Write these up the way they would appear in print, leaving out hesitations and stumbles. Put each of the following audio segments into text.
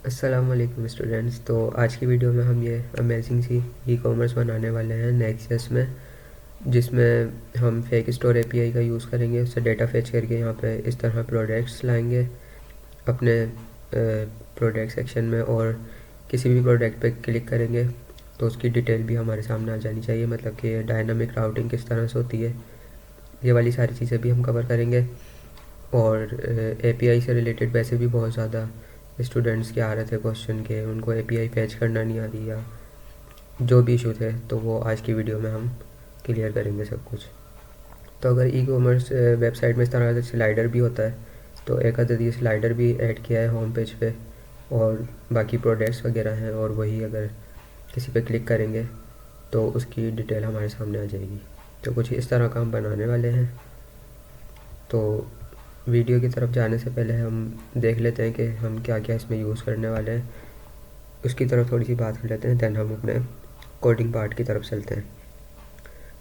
अस्सलाम वालेकुम स्टूडेंट्स। तो आज की वीडियो में हम ये अमेजिंग सी ई कॉमर्स बनाने वाले हैं नेक्सस में, जिसमें हम फेक स्टोर एपीआई का यूज़ करेंगे। उससे डेटा फेच करके यहाँ पे इस तरह प्रोडक्ट्स लाएंगे अपने प्रोडक्ट सेक्शन में, और किसी भी प्रोडक्ट पे क्लिक करेंगे तो उसकी डिटेल भी हमारे सामने आ जानी चाहिए, मतलब कि डायनामिक राउटिंग किस तरह से होती है, ये वाली सारी चीज़ें भी हम कवर करेंगे। और एपीआई से रिलेटेड वैसे भी बहुत ज़्यादा स्टूडेंट्स के आ रहे थे क्वेश्चन के, उनको एपीआई फैच करना नहीं आ रही या जो भी इशू थे, तो वो आज की वीडियो में हम क्लियर करेंगे सब कुछ। तो अगर ई कॉमर्स वेबसाइट में इस तरह से स्लाइडर भी होता है, तो एक अदद ये स्लाइडर भी ऐड किया है होम पेज पे, और बाकी प्रोडक्ट्स वगैरह हैं, और वही अगर किसी पे क्लिक करेंगे तो उसकी डिटेल हमारे सामने आ जाएगी। तो कुछ इस तरह का हम बनाने वाले हैं। तो वीडियो की तरफ जाने से पहले हम देख लेते हैं कि हम क्या क्या इसमें यूज़ करने वाले हैं, उसकी तरफ थोड़ी सी बात कर लेते हैं, दैन हम अपने कोडिंग पार्ट की तरफ चलते हैं।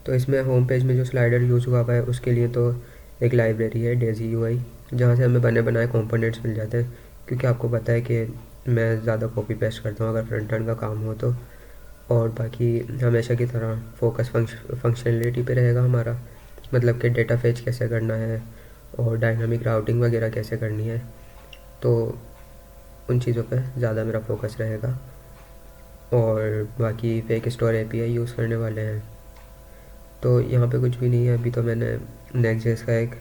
तो इसमें होम पेज में जो स्लाइडर यूज़ हुआ हुआ है उसके लिए तो एक लाइब्रेरी है डेजी यूआई, जहाँ से हमें बने बनाए कंपोनेंट्स मिल जाते हैं। क्योंकि आपको पता है कि मैं ज़्यादा कॉपी पेस्ट करता हूँ अगर फ्रंट एंड का काम हो तो, और बाकी हमेशा की तरह फोकस फंक्शनलिटी पे रहेगा हमारा, मतलब कि डेटा फेच कैसे करना है और डायनामिक राउटिंग वगैरह कैसे करनी है, तो उन चीज़ों पे ज़्यादा मेरा फोकस रहेगा। और बाकी फेक स्टोर एपीआई यूज़ करने वाले हैं। तो यहाँ पे कुछ भी नहीं है, अभी तो मैंने नेक्स्ट का एक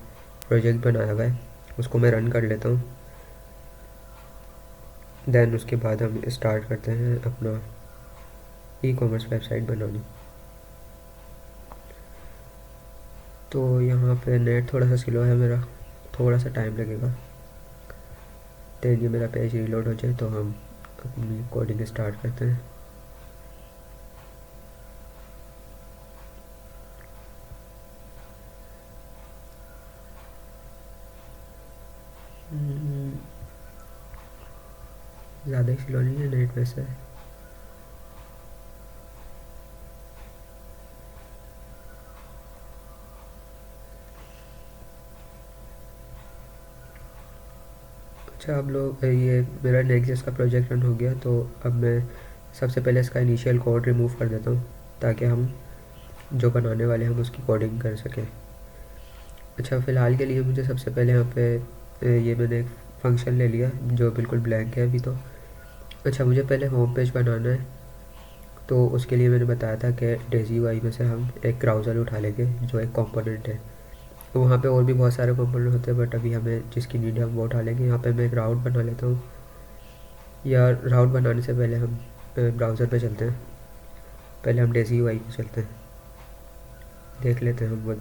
प्रोजेक्ट बनाया हुआ है, उसको मैं रन कर लेता हूँ। दैन उसके बाद हम स्टार्ट करते हैं अपना ई कॉमर्स वेबसाइट बनानी। तो यहाँ पे नेट थोड़ा सा स्लो है मेरा, थोड़ा सा टाइम लगेगा। दैन ये मेरा पेज रीलोड हो जाए तो हम अपनी कोडिंग स्टार्ट करते हैं। ज़्यादा ही स्लो नहीं है नेट वैसे। अच्छा, अब लोग ये मेरा नेक्स्ट का प्रोजेक्ट रन हो गया, तो अब मैं सबसे पहले इसका इनिशियल कोड रिमूव कर देता हूँ, ताकि हम जो बनाने वाले हैं हम उसकी कोडिंग कर सकें। अच्छा, फ़िलहाल के लिए मुझे सबसे पहले यहाँ पे ये मैंने एक फ़ंक्शन ले लिया जो बिल्कुल ब्लैंक है अभी तो। अच्छा, मुझे पहले होम पेज बनाना है, तो उसके लिए मैंने बताया था कि डेजी यूआई में से हम एक ब्राउज़र उठा लेंगे जो एक कंपोनेंट है। तो वहाँ पे और भी बहुत सारे कंपोनेंट होते हैं, बट अभी हमें जिसकी नीड है हम वो उठा लेंगे। यहाँ पे मैं एक राउट बना लेता हूँ, या राउट बनाने से पहले हम ब्राउज़र पे चलते हैं। पहले हम डेजी यूआई पे चलते हैं, देख लेते हैं हम वो।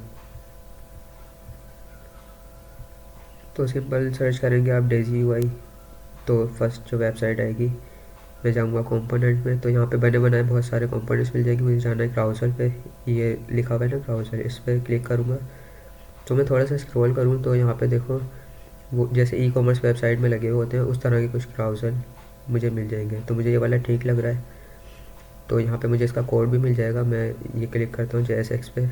तो सिंपल सर्च करेंगे आप डेजी यूआई, तो फर्स्ट जो वेबसाइट आएगी, मैं जाऊँगा कंपोनेंट में, तो यहाँ पे बने बनाए बहुत सारे कंपोनेंट्स मिल जाएंगे। मुझे जाना है ब्राउज़र पे, ये लिखा हुआ है ना ब्राउज़र, इस पर क्लिक करूँगा। तो मैं थोड़ा सा स्क्रॉल करूँ तो यहाँ पे देखो, वो जैसे ई कॉमर्स वेबसाइट में लगे हुए होते हैं उस तरह के कुछ ब्राउज़र मुझे मिल जाएंगे। तो मुझे ये वाला ठीक लग रहा है, तो यहाँ पे मुझे इसका कोड भी मिल जाएगा। मैं ये क्लिक करता हूँ JSX पे।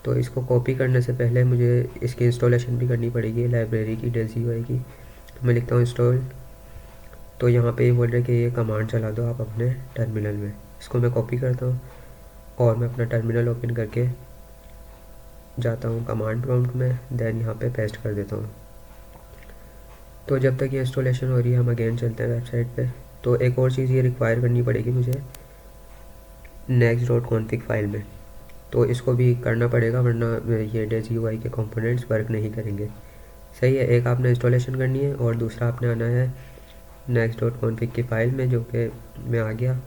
तो इसको कॉपी करने से पहले मुझे इसकी इंस्टॉलेशन भी करनी पड़ेगी, लाइब्रेरी की डेजी यूआई की। तो मैं लिखता हूँ इंस्टॉल। तो यहाँ पे ये बोल रहे हैं कि ये कमांड चला दो आप अपने टर्मिनल में। इसको मैं कॉपी करता हूँ और मैं अपना टर्मिनल ओपन करके जाता हूँ कमांड प्रॉम्प्ट में, दैन यहाँ पे पेस्ट कर देता हूँ। तो जब तक ये इंस्टॉलेशन हो रही है हम अगेन चलते हैं वेबसाइट पे। तो एक और चीज़ ये रिक्वायर करनी पड़ेगी मुझे next.config फाइल में, तो इसको भी करना पड़ेगा, वरना ये डेजी यूआई के कंपोनेंट्स वर्क नहीं करेंगे। सही है, एक आपने इंस्टॉलेशन करनी है और दूसरा आपने आना है next.config की फ़ाइल में, जो कि मैं आ गया।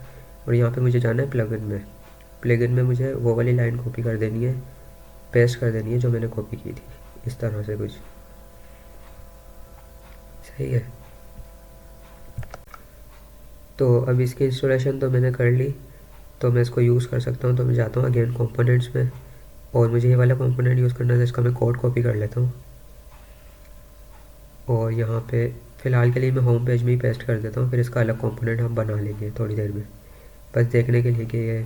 और यहाँ पे मुझे जाना है प्लगइन में। प्लगइन में मुझे वो वाली लाइन कॉपी कर देनी है, पेस्ट कर देनी है जो मैंने कॉपी की थी, इस तरह से कुछ। सही है। तो अब इसकी इंस्टॉलेशन तो मैंने कर ली, तो मैं इसको यूज़ कर सकता हूँ। तो मैं जाता हूँ अगेन कंपोनेंट्स में, और मुझे ये वाला कंपोनेंट यूज़ करना है, इसका मैं कोड कॉपी कर लेता हूँ। और यहाँ पे फ़िलहाल के लिए मैं होम पेज में ही पेस्ट कर देता हूँ, फिर इसका अलग कंपोनेंट हम बना लेंगे थोड़ी देर में, बस देखने के लिए कि ये।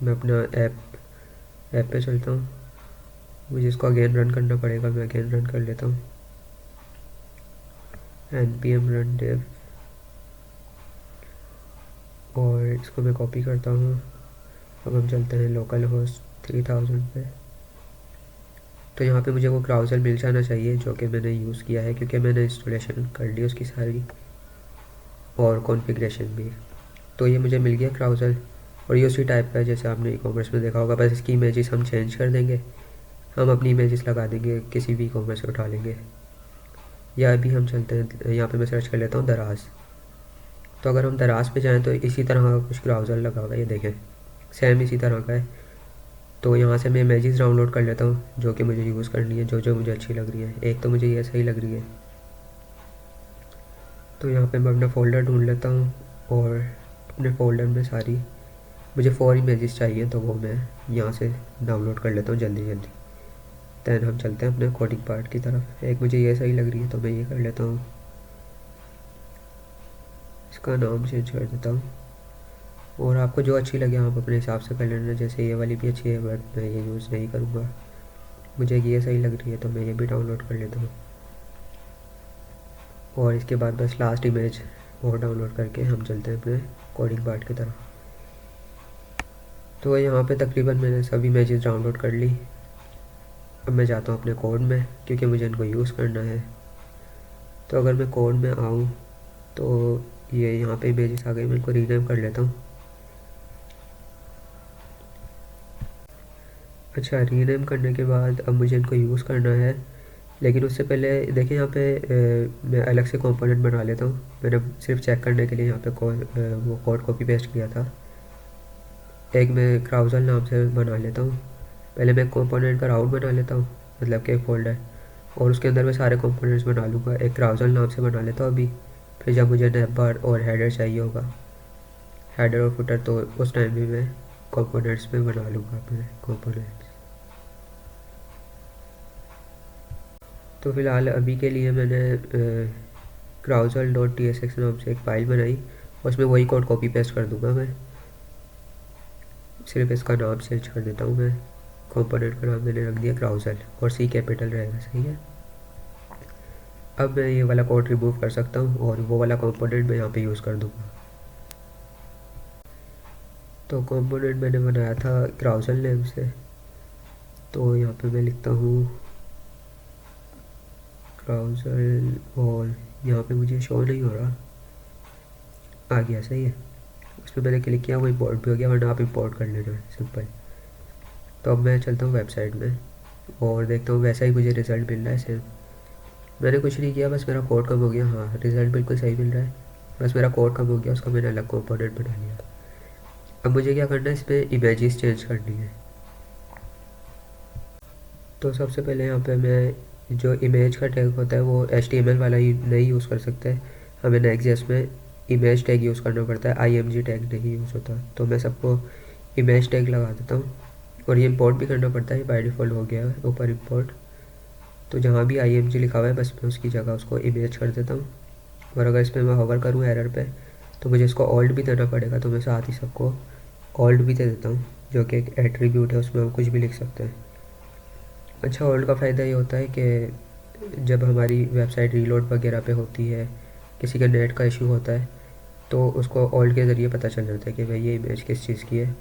मैं अपना ऐप पे चलता हूँ, मुझे इसको अगेन रन करना पड़ेगा, मैं अगेन रन कर लेता हूँ। npm run dev और इसको मैं कॉपी करता हूँ। अब हम चलते हैं लोकल होस्ट 3000 पे। तो यहाँ पे मुझे वो ब्राउज़र मिल जाना चाहिए जो कि मैंने यूज़ किया है, क्योंकि मैंने इंस्टॉलेशन कर ली उसकी सारी और कॉन्फ़िगरेशन भी। तो ये मुझे मिल गया ब्राउज़र, और ये उसी टाइप का है जैसे आपने ई कॉमर्स में देखा होगा, बस इसकी इमेजेस हम चेंज कर देंगे। हम अपनी इमेजेस लगा देंगे, किसी भी ई कॉमर्स से उठा लेंगे। या अभी हम चलते हैं, यहाँ पे मैं सर्च कर लेता हूँ दराज। तो अगर हम दराज पे जाएँ तो इसी तरह का कुछ ब्राउज़र लगा हुआ है, ये देखें सेम इसी तरह का है। तो यहाँ से मैं इमेजेस डाउनलोड कर लेता हूँ जो कि मुझे यूज़ करनी है, जो जो मुझे अच्छी लग रही है। एक तो मुझे ये सही लग रही है, तो यहाँ पे मैं अपना फ़ोल्डर ढूंढ लेता हूँ, और अपने फ़ोल्डर में सारी मुझे 4 इमेजेस चाहिए, तो वो मैं यहाँ से डाउनलोड कर लेता हूँ जल्दी जल्दी। दैन हम चलते हैं अपने कोडिंग पार्ट की तरफ। एक मुझे ये सही लग रही है तो मैं ये कर लेता हूँ, इसका नाम चेंज कर देता हूँ। और आपको जो अच्छी लगे आप अपने हिसाब से कर लेना। जैसे ये वाली भी अच्छी है बट मैं ये यूज़ नहीं करूँगा, मुझे ये सही लग रही है तो मैं ये भी डाउनलोड कर लेता हूँ। और इसके बाद बस लास्ट इमेज और डाउनलोड करके हम चलते हैं अपने कोडिंग पार्ट की तरफ। तो यहाँ पे तकरीबन मैंने सभी इमेजेस डाउनलोड कर ली। अब मैं जाता हूँ अपने कोड में, क्योंकि मुझे इनको यूज़ करना है। तो अगर मैं कोड में आऊँ तो ये यहाँ पे इमेजेस आ गई, मैं इनको रीनेम कर लेता हूँ। अच्छा, रीनेम करने के बाद अब मुझे इनको यूज़ करना है, लेकिन उससे पहले देखिए यहाँ पे मैं अलग से कंपोनेंट बना लेता हूँ। मैंने सिर्फ चेक करने के लिए यहाँ पे वो कोड कॉपी पेस्ट किया था। एक मैं क्राउज़र नाम से बना लेता हूँ। पहले मैं कंपोनेंट का राउट बना लेता हूँ, मतलब कि एक फ़ोल्डर, और उसके अंदर मैं सारे कंपोनेंट्स बना लूँगा। एक क्राउज़र नाम से बना लेता हूँ अभी। फिर जब मुझे नैप बार और हेडर चाहिए होगा, हेडर और फुटर, तो उस टाइम भी मैं कंपोनेंट्स में बना लूँगा अपने कंपोनेंट्स। तो फ़िलहाल अभी के लिए मैंने क्राउज़र.tsx नाम से एक फ़ाइल बनाई, उसमें वही कोड कॉपी पेस्ट कर दूँगा मैं। सिर्फ इसका नाम चेंज कर देता हूँ मैं। कंपोनेंट का नाम मैंने रख दिया क्राउज़र, और सी कैपिटल रहेगा, सही है। अब मैं ये वाला कोड रिमूव कर सकता हूँ और वो वाला कंपोनेंट मैं यहाँ पे यूज़ कर दूँगा। तो कंपोनेंट मैंने बनाया था क्राउज़र नेम से, तो यहाँ पे मैं लिखता हूँ क्राउज़र, और यहाँ पे मुझे शो नहीं हो रहा, आ गया, सही है। उस पर मैंने क्लिक किया, वो इम्पोर्ट भी हो गया, वरना आप इम्पोर्ट कर लेना, सिंपल। तो अब मैं चलता हूँ वेबसाइट में और देखता हूँ वैसा ही मुझे रिज़ल्ट मिल रहा है सेम। मैंने कुछ नहीं किया, बस मेरा कोड कम हो गया। हाँ, रिज़ल्ट बिल्कुल सही मिल रहा है, बस मेरा कोड कम हो गया, उसका मैंने अलग कंपोनेंट बना लिया। अब मुझे क्या करना है, इसमें इमेजेस चेंज करनी है। तो सबसे पहले यहाँ पे मैं जो इमेज का टैग होता है वो HTML वाला ही नहीं यूज़ कर सकते, हमें नेक्स्ट.js में इमेज टैग यूज़ करना पड़ता है, IMG टैग नहीं यूज़ होता। तो मैं सबको इमेज टैग लगा देता हूँ, और ये इंपोर्ट भी करना पड़ता है, बाय डिफ़ॉल्ट हो गया है ऊपर इंपोर्ट। तो जहाँ भी IMG लिखा हुआ है बस मैं उसकी जगह उसको इमेज कर देता हूँ। और अगर इस पर मैं होवर करूँ एरर पे, तो मुझे इसको ऑल्ट भी देना पड़ेगा, तो मैं साथ ही सबको ऑल्ट भी दे देता हूँ, जो कि एक एट्रीब्यूट है, उसमें हम कुछ भी लिख सकते हैं। अच्छा, ऑल्ट का फ़ायदा ये होता है कि जब हमारी वेबसाइट रीलोड वगैरह पे होती है, किसी का नेट का इशू होता है, तो उसको ऑल्ट के ज़रिए पता चल जाता है कि भाई ये इमेज किस चीज़ की है।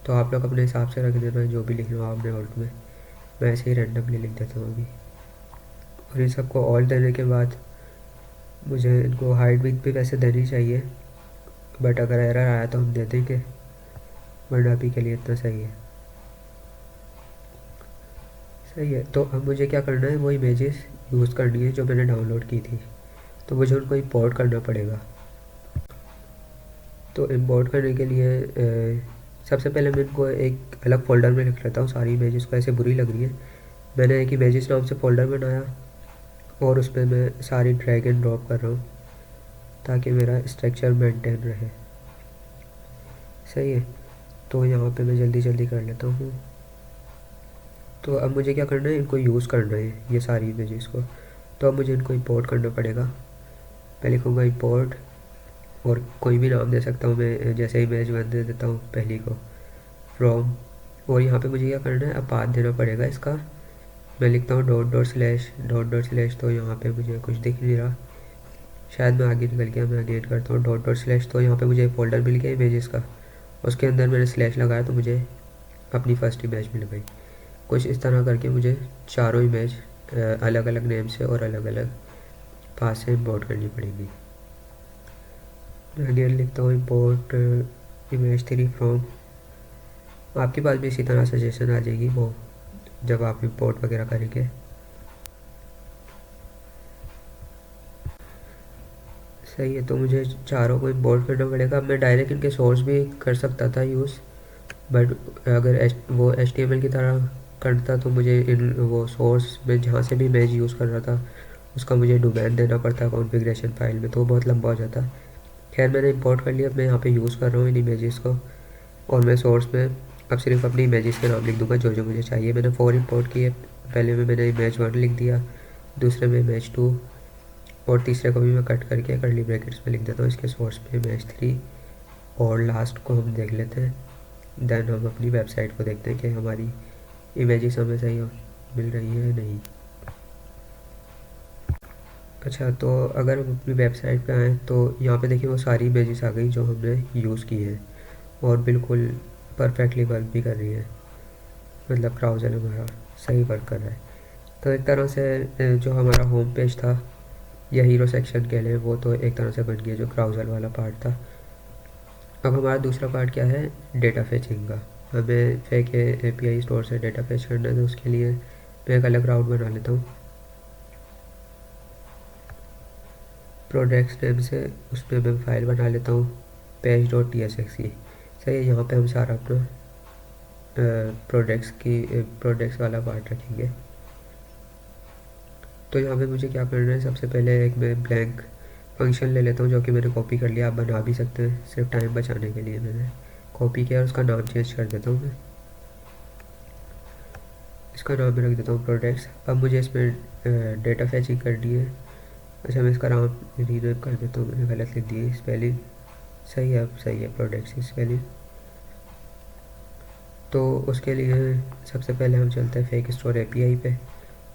तो आप लोग अपने हिसाब से रख देना जो भी लिखना हो आपने ऑल्ट में, मैं ऐसे ही रैंडमली लिख देता हूँ अभी। और इन सबको ऑल्ट देने के बाद मुझे इनको हाइट विड्थ भी वैसे देनी चाहिए, बट अगर एरर आया तो हम दे देंगे, वरना अभी के लिए इतना सही है। सही है, तो अब मुझे क्या करना है, वो इमेजेस यूज़ करनी है जो मैंने डाउनलोड की थी, तो मुझे उनको इंपोर्ट करना पड़ेगा। तो इंपोर्ट करने के लिए सबसे पहले मैं इनको एक अलग फ़ोल्डर में लिख लेता हूँ। सारी इमेजेस को ऐसे बुरी लग रही है, मैंने एक इमेजेस नाम से फ़ोल्डर बनाया, और उस पर मैं सारी ड्रैग एंड ड्रॉप कर रहा हूँ ताकि मेरा स्ट्रक्चर मेंटेन रहे। सही है, तो यहाँ पे मैं जल्दी जल्दी कर लेता हूँ। तो अब मुझे क्या करना है, इनको यूज़ करना है ये सारी इमेजेस को। तो अब मुझे इनको इंपोर्ट करना पड़ेगा। मैं लिखूँगा इंपोर्ट, और कोई भी नाम दे सकता हूँ मैं, जैसे इमेज 1 दे देता हूँ पहली को, फ्रॉम। और यहाँ पे मुझे क्या करना है, अब पाथ देना पड़ेगा इसका। मैं लिखता हूँ डॉट डॉट स्लैश, तो यहाँ पे मुझे कुछ दिख नहीं रहा, शायद मैं आगे निकल गया, मैं अगेन करता हूँ डॉट डॉट स्लैश। तो यहाँ पे मुझे फोल्डर मिल गया इमेजेस का, उसके अंदर मैंने स्लैश लगाया तो मुझे अपनी फ़र्स्ट इमेज मिल गई। कुछ इस तरह करके मुझे चारों इमेज अलग अलग नेम से और अलग अलग पास से इम्पोर्ट करनी पड़ेगी। मैं अगेन लिखता हूँ इम्पोर्ट इमेज 3 फ्रॉम। आपके पास भी इसी तरह सजेशन आ जाएगी वो जब आप इम्पोर्ट वगैरह करेंगे। सही है, तो मुझे चारों को इम्पोर्ट करना पड़ेगा। मैं डायरेक्ट इनके सोर्स भी कर सकता था यूज़, बट अगर वो HTML की तरह करता तो मुझे इन वो सोर्स में जहाँ से भी इमेज यूज़ कर रहा था उसका मुझे डोमेन देना पड़ता कॉन्फ़िगरेशन फाइल में, तो वो बहुत लंबा हो जाता। खैर मैंने इंपोर्ट कर लिया, अब मैं यहाँ पे यूज़ कर रहा हूँ इन इमेजेस को, और मैं सोर्स में अब सिर्फ अपनी इमेजेस के नाम लिख दूँगा जो जो मुझे चाहिए। मैंने 4 इंपोर्ट किए, पहले में मैंने इमेज 1 लिख दिया, दूसरे में इमेज 2, और तीसरे को भी मैं कट करके करली ब्रैकेट्स में लिख देता हूँ इसके सोर्स में इमेज 3, और लास्ट को हम देख लेते हैं। देन हम अपनी वेबसाइट को देखते हैं कि हमारी इमेजेस हमें सही मिल रही है या नहीं। अच्छा, तो अगर हम अपनी वेबसाइट पे आएँ तो यहाँ पे देखिए वो सारी इमेजेस आ गई जो हमने यूज़ की हैं, और बिल्कुल परफेक्टली वर्क भी कर रही है, मतलब ब्राउज़र हमारा सही वर्क कर रहा है। तो एक तरह से जो हमारा होम पेज था या हीरो सेक्शन के लिए वो तो एक तरह से बन गया जो ब्राउज़र वाला पार्ट था। अब हमारा दूसरा पार्ट क्या है, डेटा फेचिंग का। हमें फेक API स्टोर से डेटा फेच करना है, तो उसके लिए मैं एक अलग राउट बना लेता हूँ प्रोडक्ट्स नेम से। उसमें मैं फ़ाइल बना लेता हूँ page.tsx की। सही है, यहाँ पे हम सारा अपना प्रोडक्ट्स वाला पार्ट रखेंगे। तो यहाँ पे मुझे क्या करना है, सबसे पहले एक मैं ब्लैंक फंक्शन ले लेता हूँ जो कि मैंने कॉपी कर लिया। आप बना भी सकते हैं, सिर्फ टाइम बचाने के लिए मैंने कॉपी किया और उसका नाम चेंज कर देता हूँ। मैं इसका नाम मैं रख देता हूँ प्रोडक्ट्स। अब मुझे इसमें डेटा फैचिंग करनी है। अच्छा, मैं इसका नाम रीनेम कर देता हूँ, मैंने गलत लिख दी है स्पेलिंग। सही है, अब सही है प्रोडक्ट्स की स्पेलिंग। तो उसके लिए सबसे पहले हम चलते हैं फेक स्टोर API पे,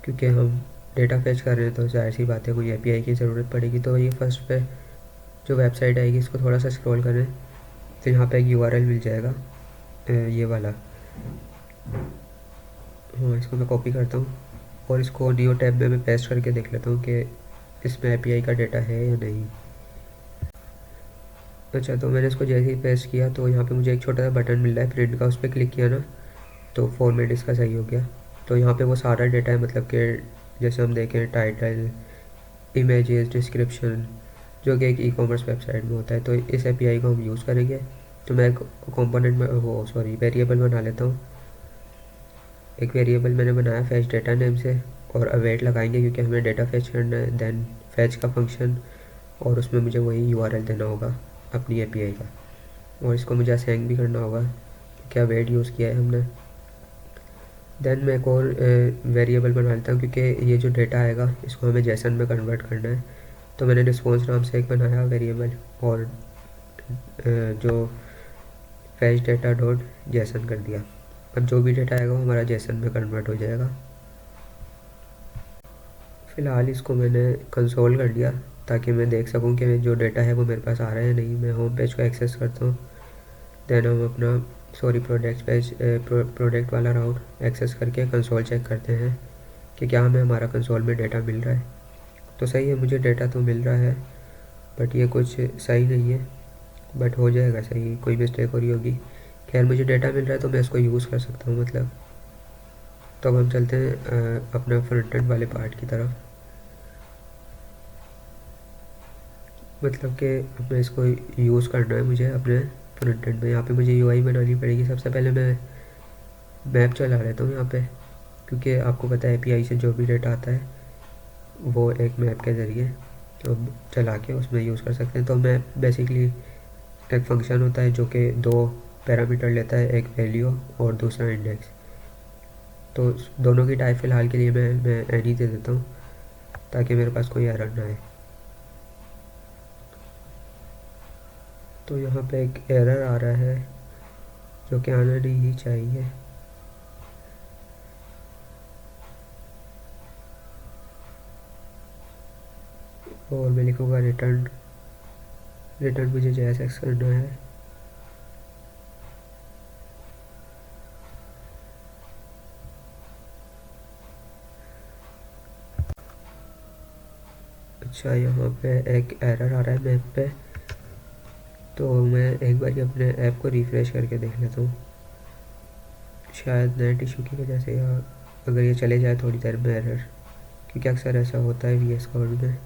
क्योंकि हम डेटा फेच कर रहे हैं तो जाहिर सी बात है कोई API की ज़रूरत पड़ेगी। तो ये फर्स्ट पे जो वेबसाइट आएगी इसको थोड़ा सा स्क्रॉल करें, तो यहाँ पे एक URL मिल जाएगा ये वाला। हाँ, इसको मैं कॉपी करता हूँ और इसको न्यू टैब में मैं पेस्ट करके देख लेता हूँ कि इसमें API का डेटा है या नहीं। अच्छा, तो मैंने इसको जैसे ही पेस्ट किया तो यहाँ पे मुझे एक छोटा सा बटन मिल रहा है प्रिंट का, उस पर क्लिक किया ना तो फॉर्मेट इसका सही हो गया। तो यहाँ पे वो सारा डेटा है, मतलब कि जैसे हम देखें टाइटल, इमेजेस, डिस्क्रिप्शन, जो कि एक ई-कॉमर्स वेबसाइट में होता है। तो इस API को हम यूज़ करेंगे। तो मैं एक कंपोनेंट में वो सॉरी वेरिएबल बना लेता हूँ। एक वेरिएबल मैंने बनाया फैच डेटा नेम से, और अवेट लगाएंगे क्योंकि हमें डेटा फैच करना है। देन फैच का फंक्शन, और उसमें मुझे वही URL देना होगा अपनी API का, और इसको मुझे असाइन भी करना होगा क्योंकि अवेट यूज़ किया है हमने। देन मैं एक और वेरिएबल बना लेता हूँ क्योंकि ये जो डेटा आएगा इसको हमें जेसन में कन्वर्ट करना है। तो मैंने रिस्पॉन्स नाम से एक बनाया वेरिएबल, और जो फैच डेटा डॉट जेसन कर दिया। अब जो भी डेटा आएगा वो हमारा जेसन में कन्वर्ट हो जाएगा। फ़िलहाल इसको मैंने कंसोल कर दिया ताकि मैं देख सकूं कि जो डेटा है वो मेरे पास आ रहा है या नहीं। मैं होम पेज को एक्सेस करता हूँ, देन हम अपना प्रोडक्ट पेज प्रोडक्ट वाला राउट एक्सेस करके कंसोल चेक करते हैं कि क्या हमें हमारा कंसोल में डेटा मिल रहा है। तो सही है, मुझे डेटा तो मिल रहा है, बट ये कुछ सही नहीं है, बट हो जाएगा सही, कोई मिस्टेक हो रही होगी। खैर मुझे डेटा मिल रहा है तो मैं इसको यूज़ कर सकता हूँ मतलब। तो अब हम चलते हैं अपना फ्रंट एंड वाले पार्ट की तरफ। मतलब कि अब मैं इसको यूज़ करना है मुझे अपने फ्रंट एंड में। यहाँ पे मुझे UI बनानी पड़ेगी। सबसे पहले मैं मैप चला लेता हूँ यहाँ पे, क्योंकि आपको पता है API से जो भी डेटा आता है वो एक मैप के ज़रिए तो चला के उसमें यूज़ कर सकते हैं। तो मैप बेसिकली एक फंक्शन होता है जो कि 2 पैरामीटर लेता है, एक वैल्यू और दूसरा इंडेक्स। तो दोनों की टाइप फ़िलहाल के लिए मैं एनी दे देता हूँ ताकि मेरे पास कोई एरर ना आए। तो यहाँ पे एक एरर आ रहा है जो कि आना नहीं चाहिए। और मैं लिखूँगा रिटर्न। रिटर्न मुझे JSX करना है। अच्छा, यहाँ पे एक एरर आ रहा है मैप पे, तो मैं एक बार ही अपने ऐप को रिफ़्रेश करके देख लेता हूँ। शायद नेट इशू की वजह से, या अगर ये चले जाए थोड़ी देर में एरर, क्योंकि अक्सर ऐसा होता है VS कोड में।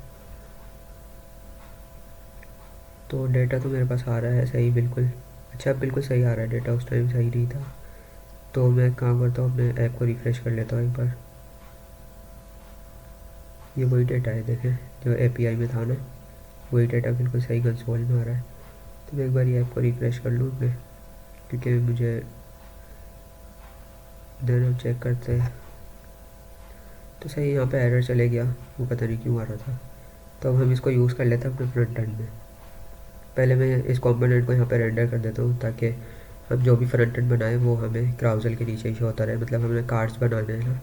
तो डेटा तो मेरे पास आ रहा है सही बिल्कुल। अच्छा, बिल्कुल सही आ रहा है डेटा, उस टाइम सही नहीं था। तो मैं काम करता हूँ, अपने ऐप को रिफ़्रेश कर लेता हूँ एक बार। ये वही डेटा है, देखें, जो API में था ना, वही डेटा बिल्कुल सही कंसोल में आ रहा है। तो मैं एक बार ये ऐप को रिफ़्रेश कर लूँ अपने, क्योंकि मुझे देन हम चेक करते हैं। तो सही, यहाँ पे एरर चले गया, वो पता नहीं क्यों आ रहा था। तो अब हम इसको यूज़ कर लेते हैं अपने फ्रंट एंड में। पहले मैं इस कंपोनेंट को यहाँ पे रेंडर कर देता हूँ, ताकि हम जो भी फ्रंट एंड बनाए वो हमें क्राउजल के नीचे ही शो होता रहे। मतलब हमें कार्ड्स बनाने हैं ना,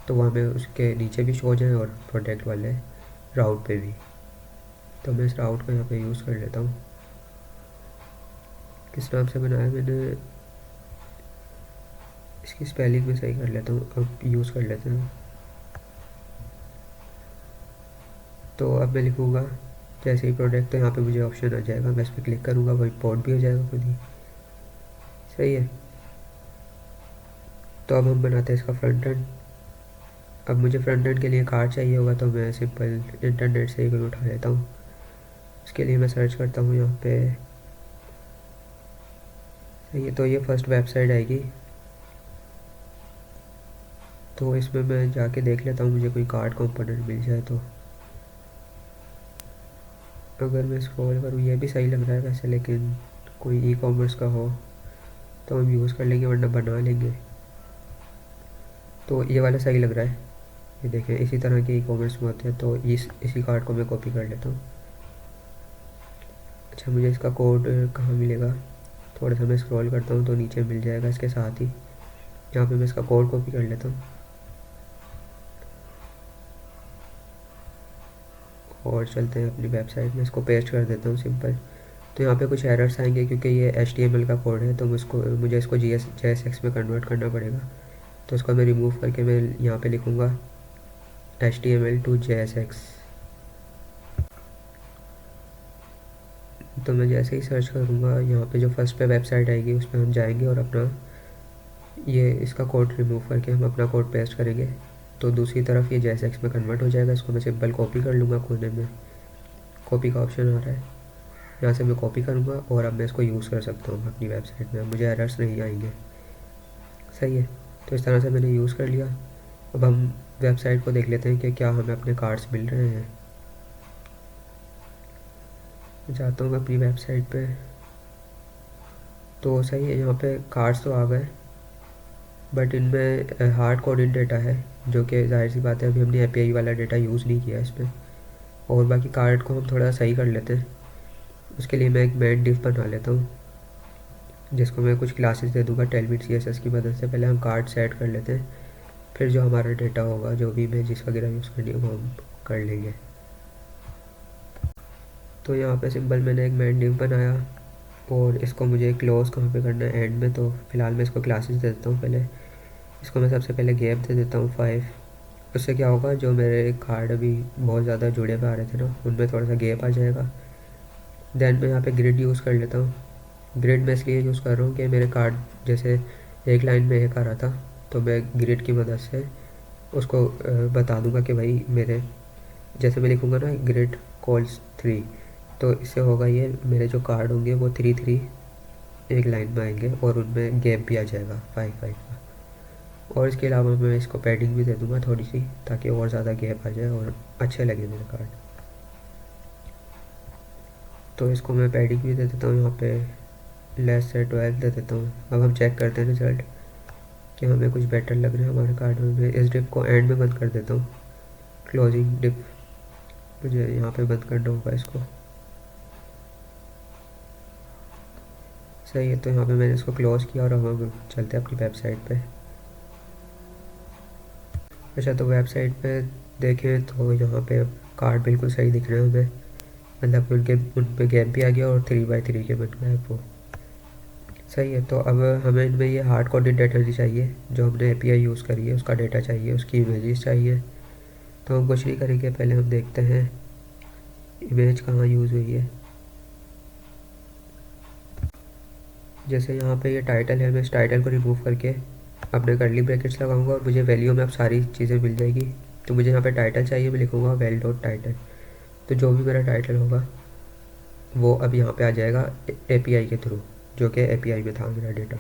तो वो हमें उसके नीचे भी शो हो जाए और प्रोडक्ट वाले राउट पे भी। तो मैं इस राउट को यहाँ पे यूज़ कर लेता हूँ। किस नाम से बनाया मैंने, इसकी स्पेलिंग में सही कर लेता हूँ, अब यूज़ कर लेते हैं। तो अब मैं लिखूँगा जैसे ही प्रोडक्ट, तो यहाँ पे मुझे ऑप्शन आ जाएगा, मैं इस पर क्लिक करूँगा, वो इंपोर्ट भी हो जाएगा खुद ही। सही है। तो अब हम बनाते हैं इसका फ्रंट एंड। अब मुझे फ्रंट एंड के लिए कार्ड चाहिए होगा, तो मैं सिंपल इंटरनेट से ही कोई उठा लेता हूँ। उसके लिए मैं सर्च करता हूँ यहाँ पे। सही है, तो ये फर्स्ट वेबसाइट आएगी, तो इसमें मैं जाके देख लेता हूँ मुझे कोई कार्ड कंपोनेंट मिल जाए। तो अगर मैं स्क्रॉल करूँ, ये भी सही लग रहा है वैसे, लेकिन कोई ई-कॉमर्स का हो तो हम यूज़ कर लेंगे, वरना बना लेंगे। तो ये वाला सही लग रहा है, ये देखें, इसी तरह के ई-कॉमर्स में होते हैं। तो इसी कार्ड को मैं कॉपी कर लेता हूँ। अच्छा, मुझे इसका कोड कहाँ मिलेगा, थोड़ा सा मैं स्क्रॉल करता हूँ तो नीचे मिल जाएगा इसके साथ ही। यहाँ पे मैं इसका कोड कॉपी कर लेता हूँ और चलते हैं अपनी वेबसाइट में, इसको पेस्ट कर देता हूँ सिंपल। तो यहाँ पे कुछ एरर्स आएंगे, क्योंकि ये HTML का कोड है, तो मुझे इसको JSX में कन्वर्ट करना पड़ेगा। तो इसको मैं रिमूव करके मैं यहाँ पे लिखूँगा HTML to JSX। तो मैं जैसे ही सर्च करूँगा, यहाँ पे जो फर्स्ट पे वेबसाइट आएगी उस पर हम जाएंगे और अपना ये इसका कोड रिमूव करके हम अपना कोड पेस्ट करेंगे। तो दूसरी तरफ ये JSX में कन्वर्ट हो जाएगा। इसको मैं सिंपल कॉपी कर लूँगा, कोने में कॉपी का ऑप्शन आ रहा है, यहाँ से मैं कॉपी करूँगा और अब मैं इसको यूज़ कर सकता हूँ अपनी वेबसाइट में। अब मुझे एरर्स नहीं आएंगे। सही है, तो इस तरह से मैंने यूज़ कर लिया। अब हम वेबसाइट को देख लेते हैं कि क्या हमें अपने कार्ड्स मिल रहे हैं। मैं जाता हूँ अपनी वेबसाइट पे, तो सही है, यहाँ पे कार्ड्स तो आ गए, बट इनमें हार्ड कोडेड डेटा है, जो कि जाहिर सी बात है अभी हमने API वाला डेटा यूज़ नहीं किया इसमें। और बाकी कार्ड को हम थोड़ा सही कर लेते हैं। उसके लिए मैं एक मेन डिव बना लेता हूँ, जिसको मैं कुछ क्लासेस दे दूँगा टेलबिट CSS की मदद से। पहले हम कार्ड सेट कर लेते हैं, फिर जो हमारा डेटा होगा, जो भी इमेजेस वगैरह यूज़ करनी है, वो हम कर लेंगे। तो यहाँ पे सिंपल मैंने एक मेन डिव बनाया, और इसको मुझे क्लोज कहाँ पे करना है, एंड में। तो फ़िलहाल मैं इसको क्लासेस दे देता हूँ पहले। इसको मैं सबसे पहले गैप दे देता हूँ 5। उससे क्या होगा, जो मेरे कार्ड अभी बहुत ज़्यादा जुड़े हुए आ रहे थे ना, उनमें थोड़ा सा गैप आ जाएगा। देन मैं यहाँ पे ग्रिड यूज़ कर लेता हूँ। ग्रिड मैं इसलिए यूज़ कर रहा हूँ कि मेरे कार्ड जैसे एक लाइन में एक आ रहा था, तो मैं ग्रिड की मदद से उसको बता दूंगा कि भाई मेरे, जैसे मैं लिखूँगा ना ग्रिड कॉल्स 3, तो इससे होगा ये, मेरे जो कार्ड होंगे वो 3 एक लाइन में आएंगे, और उनमें गैप भी आ जाएगा 5 का। और इसके अलावा मैं इसको पैडिंग भी दे दूँगा थोड़ी सी, ताकि और ज़्यादा गैप आ जाए और अच्छे लगे मेरे कार्ड। तो इसको मैं पैडिंग भी दे देता हूँ, यहाँ पे लेस से 12 दे देता हूँ। अब हम चेक करते हैं रिज़ल्ट कि हमें कुछ बेटर लग रहा है हमारे कार्ड में। मैं इस डिप को एंड में बंद कर देता हूँ, क्लोजिंग डिप मुझे यहाँ पे बंद करना होगा इसको। सही है, तो यहाँ पे मैंने इसको क्लोज़ किया, और अब हम चलते हैं अपनी वेबसाइट पे। अच्छा, तो वेबसाइट पे देखें तो यहाँ पे कार्ड बिल्कुल सही दिख रहे हैं हमें, मतलब कि उन पे गैप भी आ गया और 3x3 के बन गए वो सही है। तो अब हमें इनमें ये हार्ड कोडेड डाटा नहीं चाहिए, जो हमने एपीआई यूज़ करी है उसका डाटा चाहिए, उसकी इमेजेस चाहिए। तो हम कुछ नहीं करेंगे, पहले हम देखते हैं इमेज कहाँ यूज़ हुई है। जैसे यहाँ पे ये टाइटल है, मैं इस टाइटल को रिमूव करके अपने कर्ली ब्रैकेट्स लगाऊंगा और मुझे वैल्यू में अब सारी चीज़ें मिल जाएगी। तो मुझे यहाँ पे टाइटल चाहिए, मैं लिखूँगा वेल डॉट टाइटल। तो जो भी मेरा टाइटल होगा वो अब यहाँ पे आ जाएगा एपीआई के थ्रू, जो कि एपीआई में था मेरा डेटा।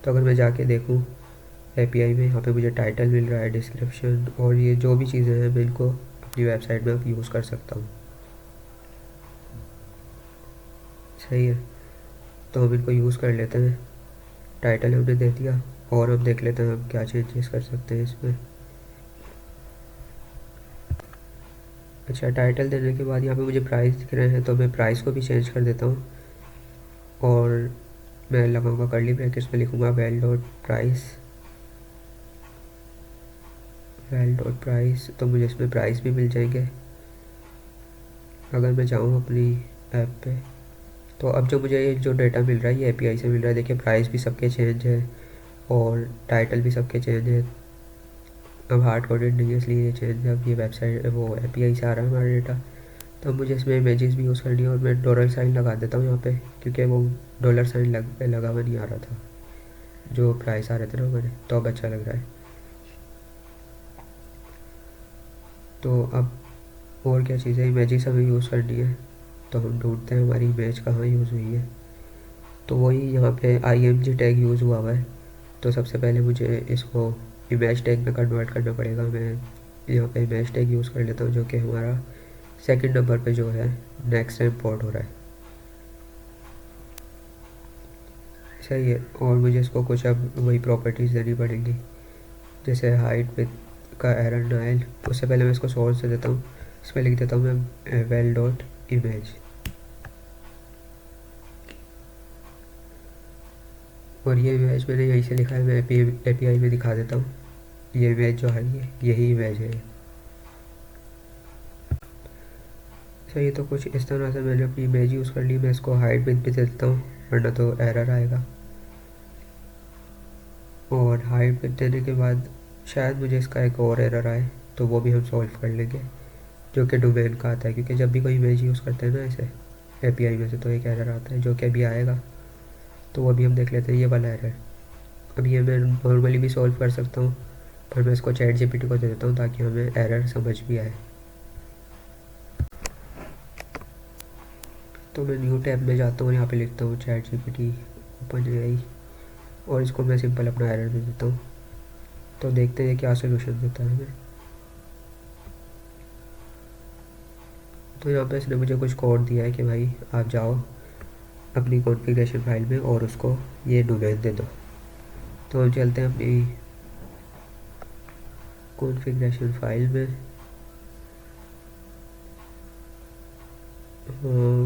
तो अगर मैं जाके देखूँ एपीआई में, यहाँ पे मुझे टाइटल मिल रहा है, डिस्क्रिप्शन, और ये जो भी चीज़ें हैं मैं इनको अपनी वेबसाइट में अब यूज़ कर सकता हूँ। सही है, तो हम इनको यूज़ कर लेते हैं। टाइटल हमने दे दिया और हम देख लेते हैं हम क्या चेंजेस कर सकते हैं इसमें। अच्छा, टाइटल देने के बाद यहाँ पे मुझे प्राइस दिख रहे हैं, तो मैं प्राइस को भी चेंज कर देता हूँ और मैं लगाऊंगा कर्ली ब्रैकेट्स में, लिखूँगा well dot price, well dot price. तो मुझे इसमें प्राइस भी मिल जाएंगे। अगर मैं जाऊँ अपनी ऐप पे, तो अब जो मुझे ये जो डेटा मिल रहा है ये एपीआई से मिल रहा है। देखिए प्राइस भी सबके चेंज है और टाइटल भी सबके चेंज है। अब हार्ड कोडेड नहीं है इसलिए ये चेंज है, अब ये वेबसाइट वो एपीआई से आ रहा है हमारा डेटा। तो अब मुझे इसमें इमेजेस भी यूज़ करनी है और मैं डॉलर साइन लगा देता हूँ यहाँ पे, क्योंकि वो डॉलर साइन लगा हुआ नहीं आ रहा था जो प्राइस आ रहे थे ना हमारे, तो अब अच्छा लग रहा है। तो अब और क्या चीज़ें, इमेजेस हमें यूज़ करनी है, तो हम ढूंढते हैं हमारी इमेज कहाँ यूज़ हुई है। तो वही यहाँ पे IMG टैग यूज़ हुआ है। तो सबसे पहले मुझे इसको इमेज टैग में कन्वर्ट करना पड़ेगा। मैं यहाँ पे इमेज टैग यूज़ कर लेता हूँ, जो कि हमारा सेकंड नंबर पे जो है नेक्स्ट इम्पोर्ट हो रहा है। सही है, और मुझे इसको कुछ अब वही प्रॉपर्टीज़ देनी पड़ेंगी, जैसे हाइट विथ का एरर नाइल। उससे पहले मैं इसको सोर्स दे देता हूँ, इसमें लिख देता हूँ मैं वेल डॉट इमेज, और ये इमेज मैंने यहीं से लिखा है, मैं एपीआई में दिखा देता हूँ। ये इमेज जो है ये यही इमेज है। सही, तो कुछ इस तरह से मैंने अपनी इमेज यूज़ कर ली। मैं इसको हाइट विथ भी दे देता हूँ वरना तो एरर आएगा। और हाइट विथ देने के बाद शायद मुझे इसका एक और एरर आए, तो वो भी हम सॉल्व कर लेंगे, जो कि डोमेन का आता है। क्योंकि जब भी कोई इमेज यूज़ करते हैं ना ऐसे एपीआई में से, तो एक एरर आता है जो कि अभी आएगा। तो वो भी हम देख लेते हैं, ये वाला एरर। अब ये मैं नॉर्मली भी सॉल्व कर सकता हूँ, पर मैं इसको चैट जीपीटी को दे देता हूँ ताकि हमें एरर समझ भी आए। तो मैं न्यू टैब में जाता हूँ, यहाँ पे लिखता हूँ चैट जीपीटी ओपन एआई, और इसको मैं सिंपल अपना एरर दे देता हूँ। तो देखते हैं क्या सोल्यूशन देता है हमें। तो यहाँ पे इसने मुझे कुछ कोड दिया है कि भाई आप जाओ अपनी कॉन्फ़िगरेशन फाइल में और उसको ये डोमेन दे दो। तो हम चलते हैं अपनी कॉन्फ़िगरेशन फाइल में।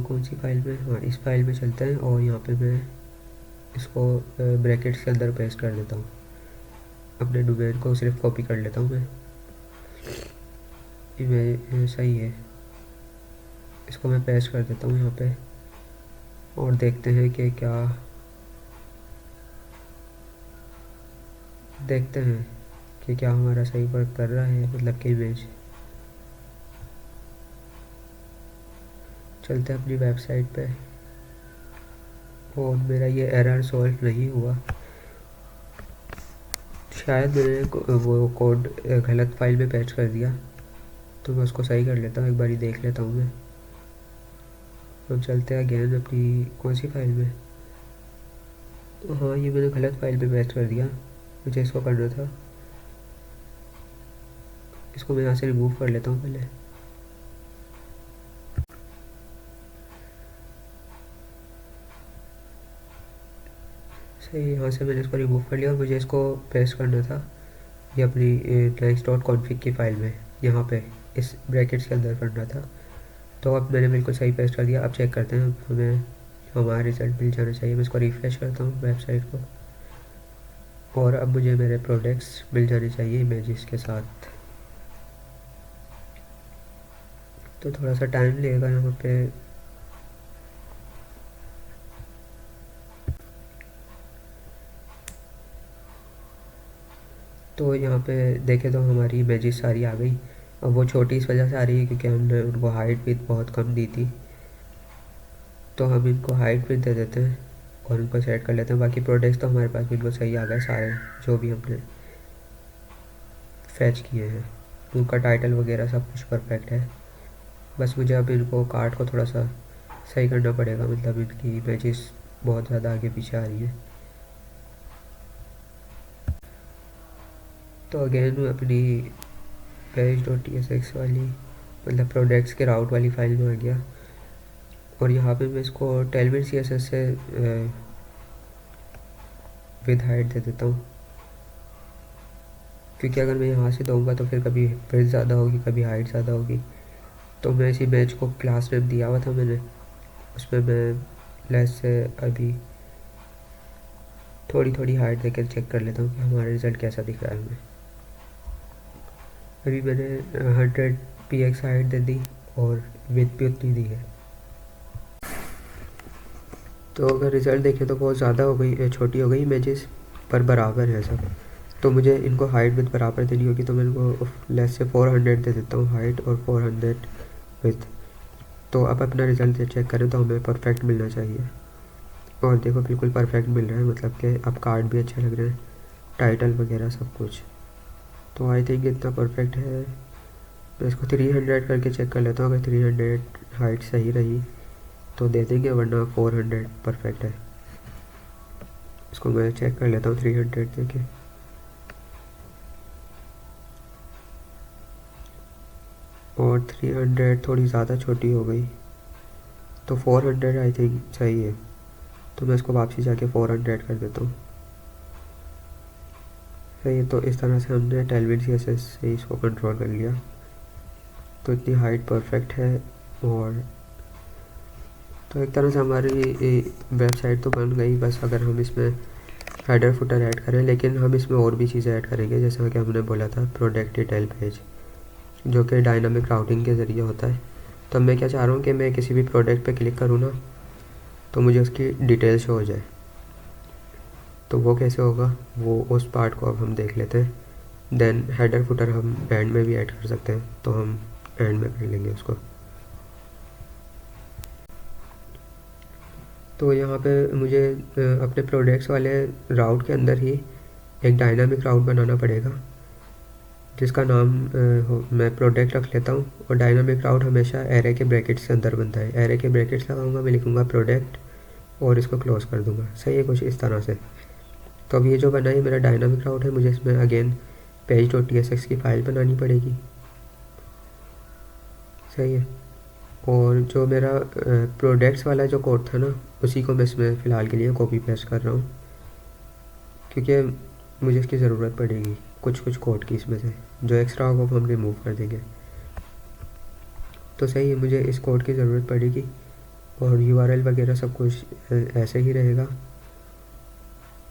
कौन सी फाइल में, हाँ इस फाइल में चलते हैं, और यहाँ पे मैं इसको ब्रैकेट्स के अंदर पेस्ट कर देता हूँ। अपने डोमेन को सिर्फ कॉपी कर लेता हूँ मैं। इमेज सही है, इसको मैं पेस्ट कर देता हूँ यहाँ पे, और देखते हैं कि क्या, देखते हैं कि क्या हमारा सही वर्क कर रहा है, मतलब कि इमेज। चलते हैं अपनी वेबसाइट पे, और मेरा ये एरर सॉल्व नहीं हुआ। शायद मैंने वो कोड गलत फाइल में पेस्ट कर दिया, तो मैं उसको सही कर लेता हूँ, एक बारी देख लेता हूँ मैं। हम चलते हैं अगेन अपनी कौन सी फाइल में, हाँ ये मैंने गलत फाइल में पेस्ट कर दिया, मुझे इसको करना था। इसको मैं यहाँ से रिमूव कर लेता हूँ पहले। सही, यहाँ से मैंने इसको रिमूव कर लिया, और मुझे इसको पेस्ट करना था ये अपनी नेक्स्ट डॉट कॉन्फिग की फ़ाइल में, यहाँ पे इस ब्रैकेट्स के अंदर करना था। तो अब मैंने बिल्कुल सही पेस्ट कर दिया। अब चेक करते हैं, हमें हमारा रिज़ल्ट मिल जाना चाहिए। मैं इसको रिफ़्रेश करता हूँ वेबसाइट को, और अब मुझे मेरे प्रोडक्ट्स मिल जाने चाहिए इमेजेस के साथ। तो थोड़ा सा टाइम लगेगा यहाँ पे। तो यहाँ पे देखे तो हमारी इमेजेस सारी आ गई। अब वो छोटी इस वजह से आ रही है क्योंकि हमने उनको हाइट भी बहुत कम दी थी। तो हम इनको हाइट भी दे देते हैं और इनको सेट कर लेते हैं। बाकी प्रोडक्ट्स तो हमारे पास बिल्कुल सही आ गए सारे, जो भी हमने फैच किए हैं उनका टाइटल वगैरह सब कुछ परफेक्ट है। बस मुझे अब इनको कार्ड को थोड़ा सा सही करना पड़ेगा, मतलब इनकी इमेजेस बहुत ज़्यादा आगे पीछे आ रही है। तो अगेन अपनी page.tsx वाली मतलब प्रोडक्ट्स के राउट वाली फाइल में आ गया और यहाँ पे मैं इसको टेलविन CSS से विद हाइट दे देता हूँ, क्योंकि अगर मैं यहाँ से दूँगा तो फिर कभी विड्थ ज़्यादा होगी कभी हाइट ज़्यादा होगी। तो मैं इसी इमेज को क्लास नेम दिया हुआ था मैंने, उसमें मैं लेस से अभी थोड़ी थोड़ी हाइट देकर चेक कर लेता हूँ कि हमारा रिज़ल्ट कैसा दिख रहा है हमें। अभी मैंने 100 px हाइट दे दी और विड्थ भी उतनी दी है। तो अगर रिज़ल्ट देखें तो बहुत ज़्यादा हो गई, छोटी हो गई इमेजेस, पर बराबर है सब। तो मुझे इनको हाइट विथ बराबर देनी होगी, तो मैं इनको लेस से 400 दे देता हूँ हाइट और 400 विथ। तो अब अपना रिज़ल्ट चेक करें तो हमें परफेक्ट मिलना चाहिए और देखो बिल्कुल परफेक्ट मिल रहा है, मतलब कि अब कार्ड भी अच्छे लग रहे हैं, टाइटल वगैरह सब कुछ। तो आई थिंक इतना परफेक्ट है। मैं इसको 300 करके चेक कर लेता हूँ, अगर 300 हाइट सही रही तो दे देंगे, वरना 400 परफेक्ट है। इसको मैं चेक कर लेता हूँ 300 देके। और 300 थोड़ी ज़्यादा छोटी हो गई, तो 400 आई थिंक सही है। तो मैं इसको वापसी जाके 400 कर देता हूँ। सही है। तो इस तरह से हमने टेलविन CSS से इसको कंट्रोल कर लिया। तो इतनी हाइट परफेक्ट है और तो एक तरह से हमारी वेबसाइट तो बन गई। बस अगर हम इसमें हेडर फुटर ऐड करें, लेकिन हम इसमें और भी चीज़ें ऐड करेंगे, जैसा कि हमने बोला था प्रोडक्ट डिटेल पेज, जो कि डायनामिक राउटिंग के ज़रिए होता है। तो मैं क्या चाह रहा हूँ कि मैं किसी भी प्रोडक्ट पे क्लिक करूँ ना तो मुझे उसकी डिटेल शो हो जाए। तो वो कैसे होगा, वो उस पार्ट को अब हम देख लेते हैं। देन हेडर फुटर हम एंड में भी ऐड कर सकते हैं, तो हम एंड में कर लेंगे उसको। तो यहाँ पे मुझे अपने प्रोडक्ट्स वाले राउट के अंदर ही एक डायनामिक राउट बनाना पड़ेगा, जिसका नाम मैं प्रोडक्ट रख लेता हूँ। और डायनामिक राउट हमेशा एरे के ब्रैकेट्स के अंदर बनता है। एरे के ब्रैकेट्स लगाऊंगा, मैं लिखूँगा प्रोडक्ट और इसको क्लोज कर दूँगा। सही है, कुछ इस तरह से। तो अब ये जो बना है मेरा डायनामिक राउट है, मुझे इसमें अगेन page.tsx की फ़ाइल बनानी पड़ेगी। सही है। और जो मेरा प्रोडक्ट्स वाला जो कोड था ना, उसी को मैं इसमें फ़िलहाल के लिए कॉपी पेस्ट कर रहा हूँ, क्योंकि मुझे इसकी ज़रूरत पड़ेगी कुछ कुछ कोड की। इसमें से जो एक्स्ट्रा होगा वो हम रिमूव कर देंगे। तो सही है, मुझे इस कोड की ज़रूरत पड़ेगी और URL वगैरह सब कुछ ऐसे ही रहेगा।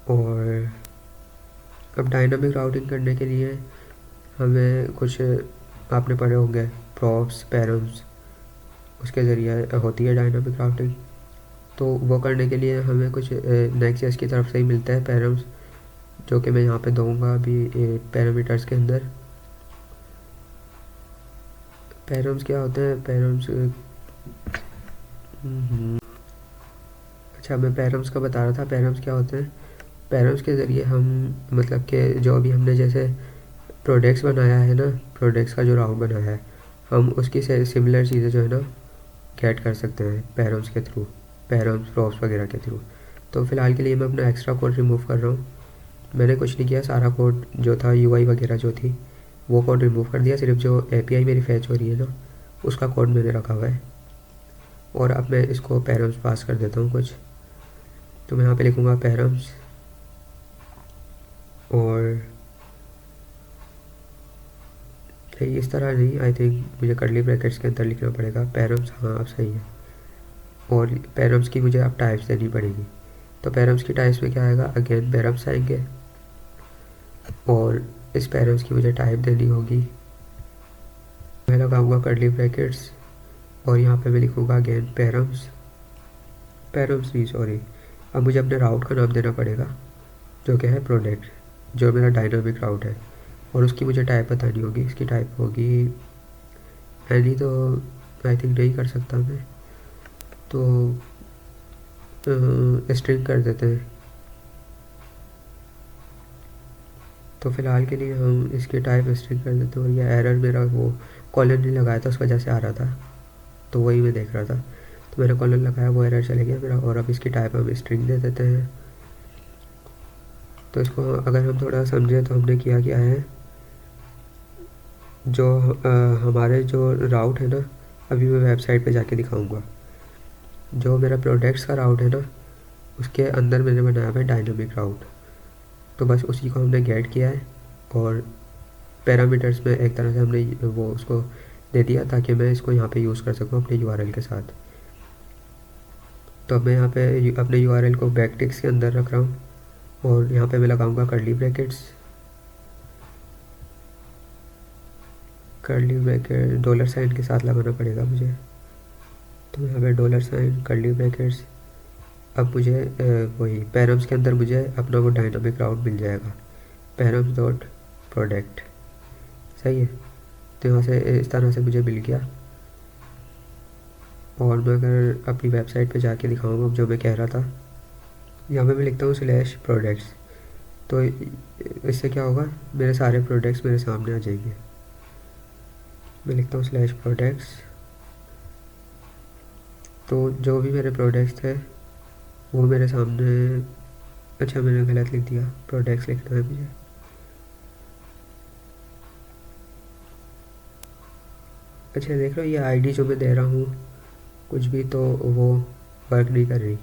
और अब डायनामिक राउटिंग करने के लिए हमें कुछ आपने पढ़े होंगे प्रॉप्स पैरम्स, उसके ज़रिए होती है डायनामिक राउटिंग। तो वो करने के लिए हमें कुछ नेक्स्ट.js की तरफ से ही मिलता है पैरम्स, जो कि मैं यहाँ पे दूँगा अभी पैरामीटर्स के अंदर। पैरम्स क्या होते हैं, पैरम्स अच्छा मैं पैरम्स का बता रहा था। पैरम्स क्या होते हैं, पैरम्स के ज़रिए हम मतलब कि जो अभी हमने जैसे प्रोडक्ट्स बनाया है ना, प्रोडक्ट्स का जो राउट बनाया है, हम उसकी सिमिलर चीज़ें जो है ना गेट कर सकते हैं पैरम्स के थ्रू, पैरम्स प्रॉप्स वगैरह के थ्रू। तो फ़िलहाल के लिए मैं अपना एक्स्ट्रा कोड रिमूव कर रहा हूँ। मैंने कुछ नहीं किया, सारा कोड जो था UI वगैरह जो थी वो कोड रिमूव कर दिया। सिर्फ जो API मेरी फैच हो रही है ना, उसका कोड मैंने रखा हुआ है। और अब मैं इसको पैरम्स पास कर देता हूँ कुछ। तो मैं यहाँ पे लिखूँगा पैरम्स और इस तरह नहीं, आई थिंक मुझे कर्ली ब्रैकेट्स के अंदर लिखना पड़ेगा पैरम्स। हाँ अब सही है। और पैरम्स की मुझे अब टाइप्स देनी पड़ेगी। तो पैरम्स की टाइप्स में क्या आएगा, अगेन पैरम्स आएंगे और इस पैरम्स की मुझे टाइप देनी होगी। मैं लगाऊंगा कर्ली ब्रैकेट्स और यहाँ पे मैं लिखूँगा अगेन पैरम्स नहीं सॉरी, अब मुझे अपने राउट का नाम देना पड़ेगा जो कि है प्रोडक्ट, जो मेरा डायनामिक राउट है, और उसकी मुझे टाइप बतानी होगी। इसकी टाइप होगी एनी, तो आई थिंक नहीं कर सकता मैं, तो स्ट्रिंग कर देते हैं। तो फ़िलहाल के लिए हम इसकी टाइप स्ट्रिंग कर देते हैं। और ये एरर मेरा वो कॉलन नहीं लगाया था, उस वजह से आ रहा था, तो वही मैं देख रहा था, तो मैंने कॉलन लगाया, वो एरर चले गया मेरा। और अब इसकी टाइप हम स्ट्रिंग दे देते हैं। तो इसको अगर हम थोड़ा समझें तो हमने किया क्या है, जो हमारे जो राउट है ना, अभी मैं वेबसाइट पे जाके दिखाऊंगा, जो मेरा प्रोडक्ट्स का राउट है ना, उसके अंदर मैंने बनाया हुआ है डायनामिक राउट। तो बस उसी को हमने गेट किया है, और पैरामीटर्स में एक तरह से हमने वो उसको दे दिया ताकि मैं इसको यहाँ पे यूज़ कर सकूँ अपने यूआरएल के साथ। तो अब मैं यहाँ पे अपने यूआरएल को बैकटिक्स के अंदर रख रहा हूँ, और यहाँ पे मैं लगाऊंगा कर्ली ब्रैकेट डॉलर साइन के साथ लगाना पड़ेगा मुझे। तो यहाँ पे डॉलर साइन कर्ली ब्रैकेट्स, अब मुझे वही पैरम्स के अंदर मुझे अपना वो डायनामिक राउट मिल जाएगा, पैरम्स डॉट प्रोडक्ट। सही है, तो यहाँ से इस तरह से मुझे मिल गया। और मैं अगर अपनी वेबसाइट पे जाके दिखाऊंगा जो मैं कह रहा था, यहाँ पे मैं लिखता हूँ स्लैश प्रोडक्ट्स, तो इससे क्या होगा, मेरे सारे प्रोडक्ट्स मेरे सामने आ जाएंगे। मैं लिखता हूँ स्लैश प्रोडक्ट्स, तो जो भी मेरे प्रोडक्ट्स थे वो मेरे सामने, अच्छा मैंने गलत लिख दिया, प्रोडक्ट्स लिखना है मुझे। अच्छा देख लो, ये आईडी जो मैं दे रहा हूँ कुछ भी, तो वो वर्क नहीं कर रही।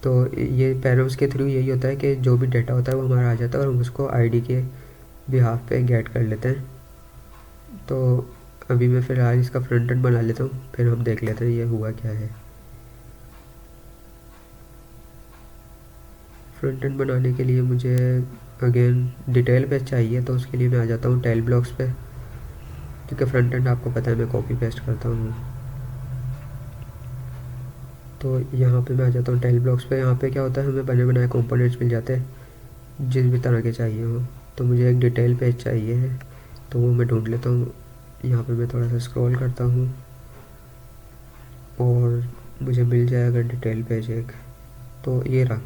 तो ये पैरम्स के थ्रू यही होता है कि जो भी डाटा होता है वो हमारा आ जाता है, और हम उसको आईडी के बिहाफ पे गेट कर लेते हैं। तो अभी मैं फ़िलहाल इसका फ्रंट एंड बना लेता हूँ, फिर हम देख लेते हैं ये हुआ क्या है। फ्रंट एंड बनाने के लिए मुझे अगेन डिटेल पेज चाहिए, तो उसके लिए मैं आ जाता हूँ टेल ब्लॉक्स पे, क्योंकि फ्रंट एंड आपको पता है मैं कॉपी पेस्ट करता हूँ। तो यहाँ पे मैं आ जाता हूँ टेल ब्लॉक्स पे। यहाँ पे क्या होता है, हमें बने बनाए कंपोनेंट्स मिल जाते हैं जिस भी तरह के चाहिए हो। तो मुझे एक डिटेल पेज चाहिए है, तो वो मैं ढूंढ लेता हूँ। यहाँ पे मैं थोड़ा सा स्क्रॉल करता हूँ और मुझे मिल जाएगा डिटेल पेज एक, तो ये रहा।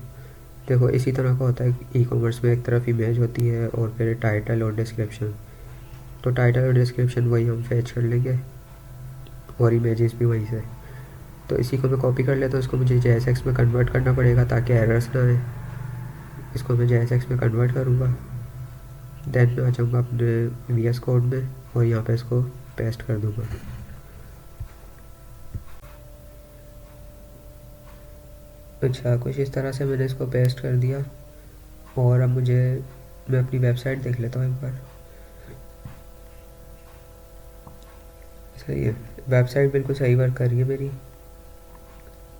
देखो इसी तरह का होता है ई कॉमर्स में, एक तरफ इमेज होती है और फिर टाइटल और डिस्क्रिप्शन। तो टाइटल और डिस्क्रिप्शन वही हम फैच कर लेंगे, और इमेजेस भी वहीं से। तो इसी को मैं कॉपी कर लेता हूँ, इसको मुझे JSX में कन्वर्ट करना पड़ेगा ताकि एरर्स ना आए। इसको मैं JSX में कन्वर्ट करूँगा, देन मैं आ जाऊँगा अपने VS कोड में और यहाँ पे इसको पेस्ट कर दूँगा। अच्छा, कुछ इस तरह से मैंने इसको पेस्ट कर दिया। और अब मैं अपनी वेबसाइट देख लेता हूँ एक बार। सही है, वेबसाइट बिल्कुल सही वर्क कर रही है मेरी।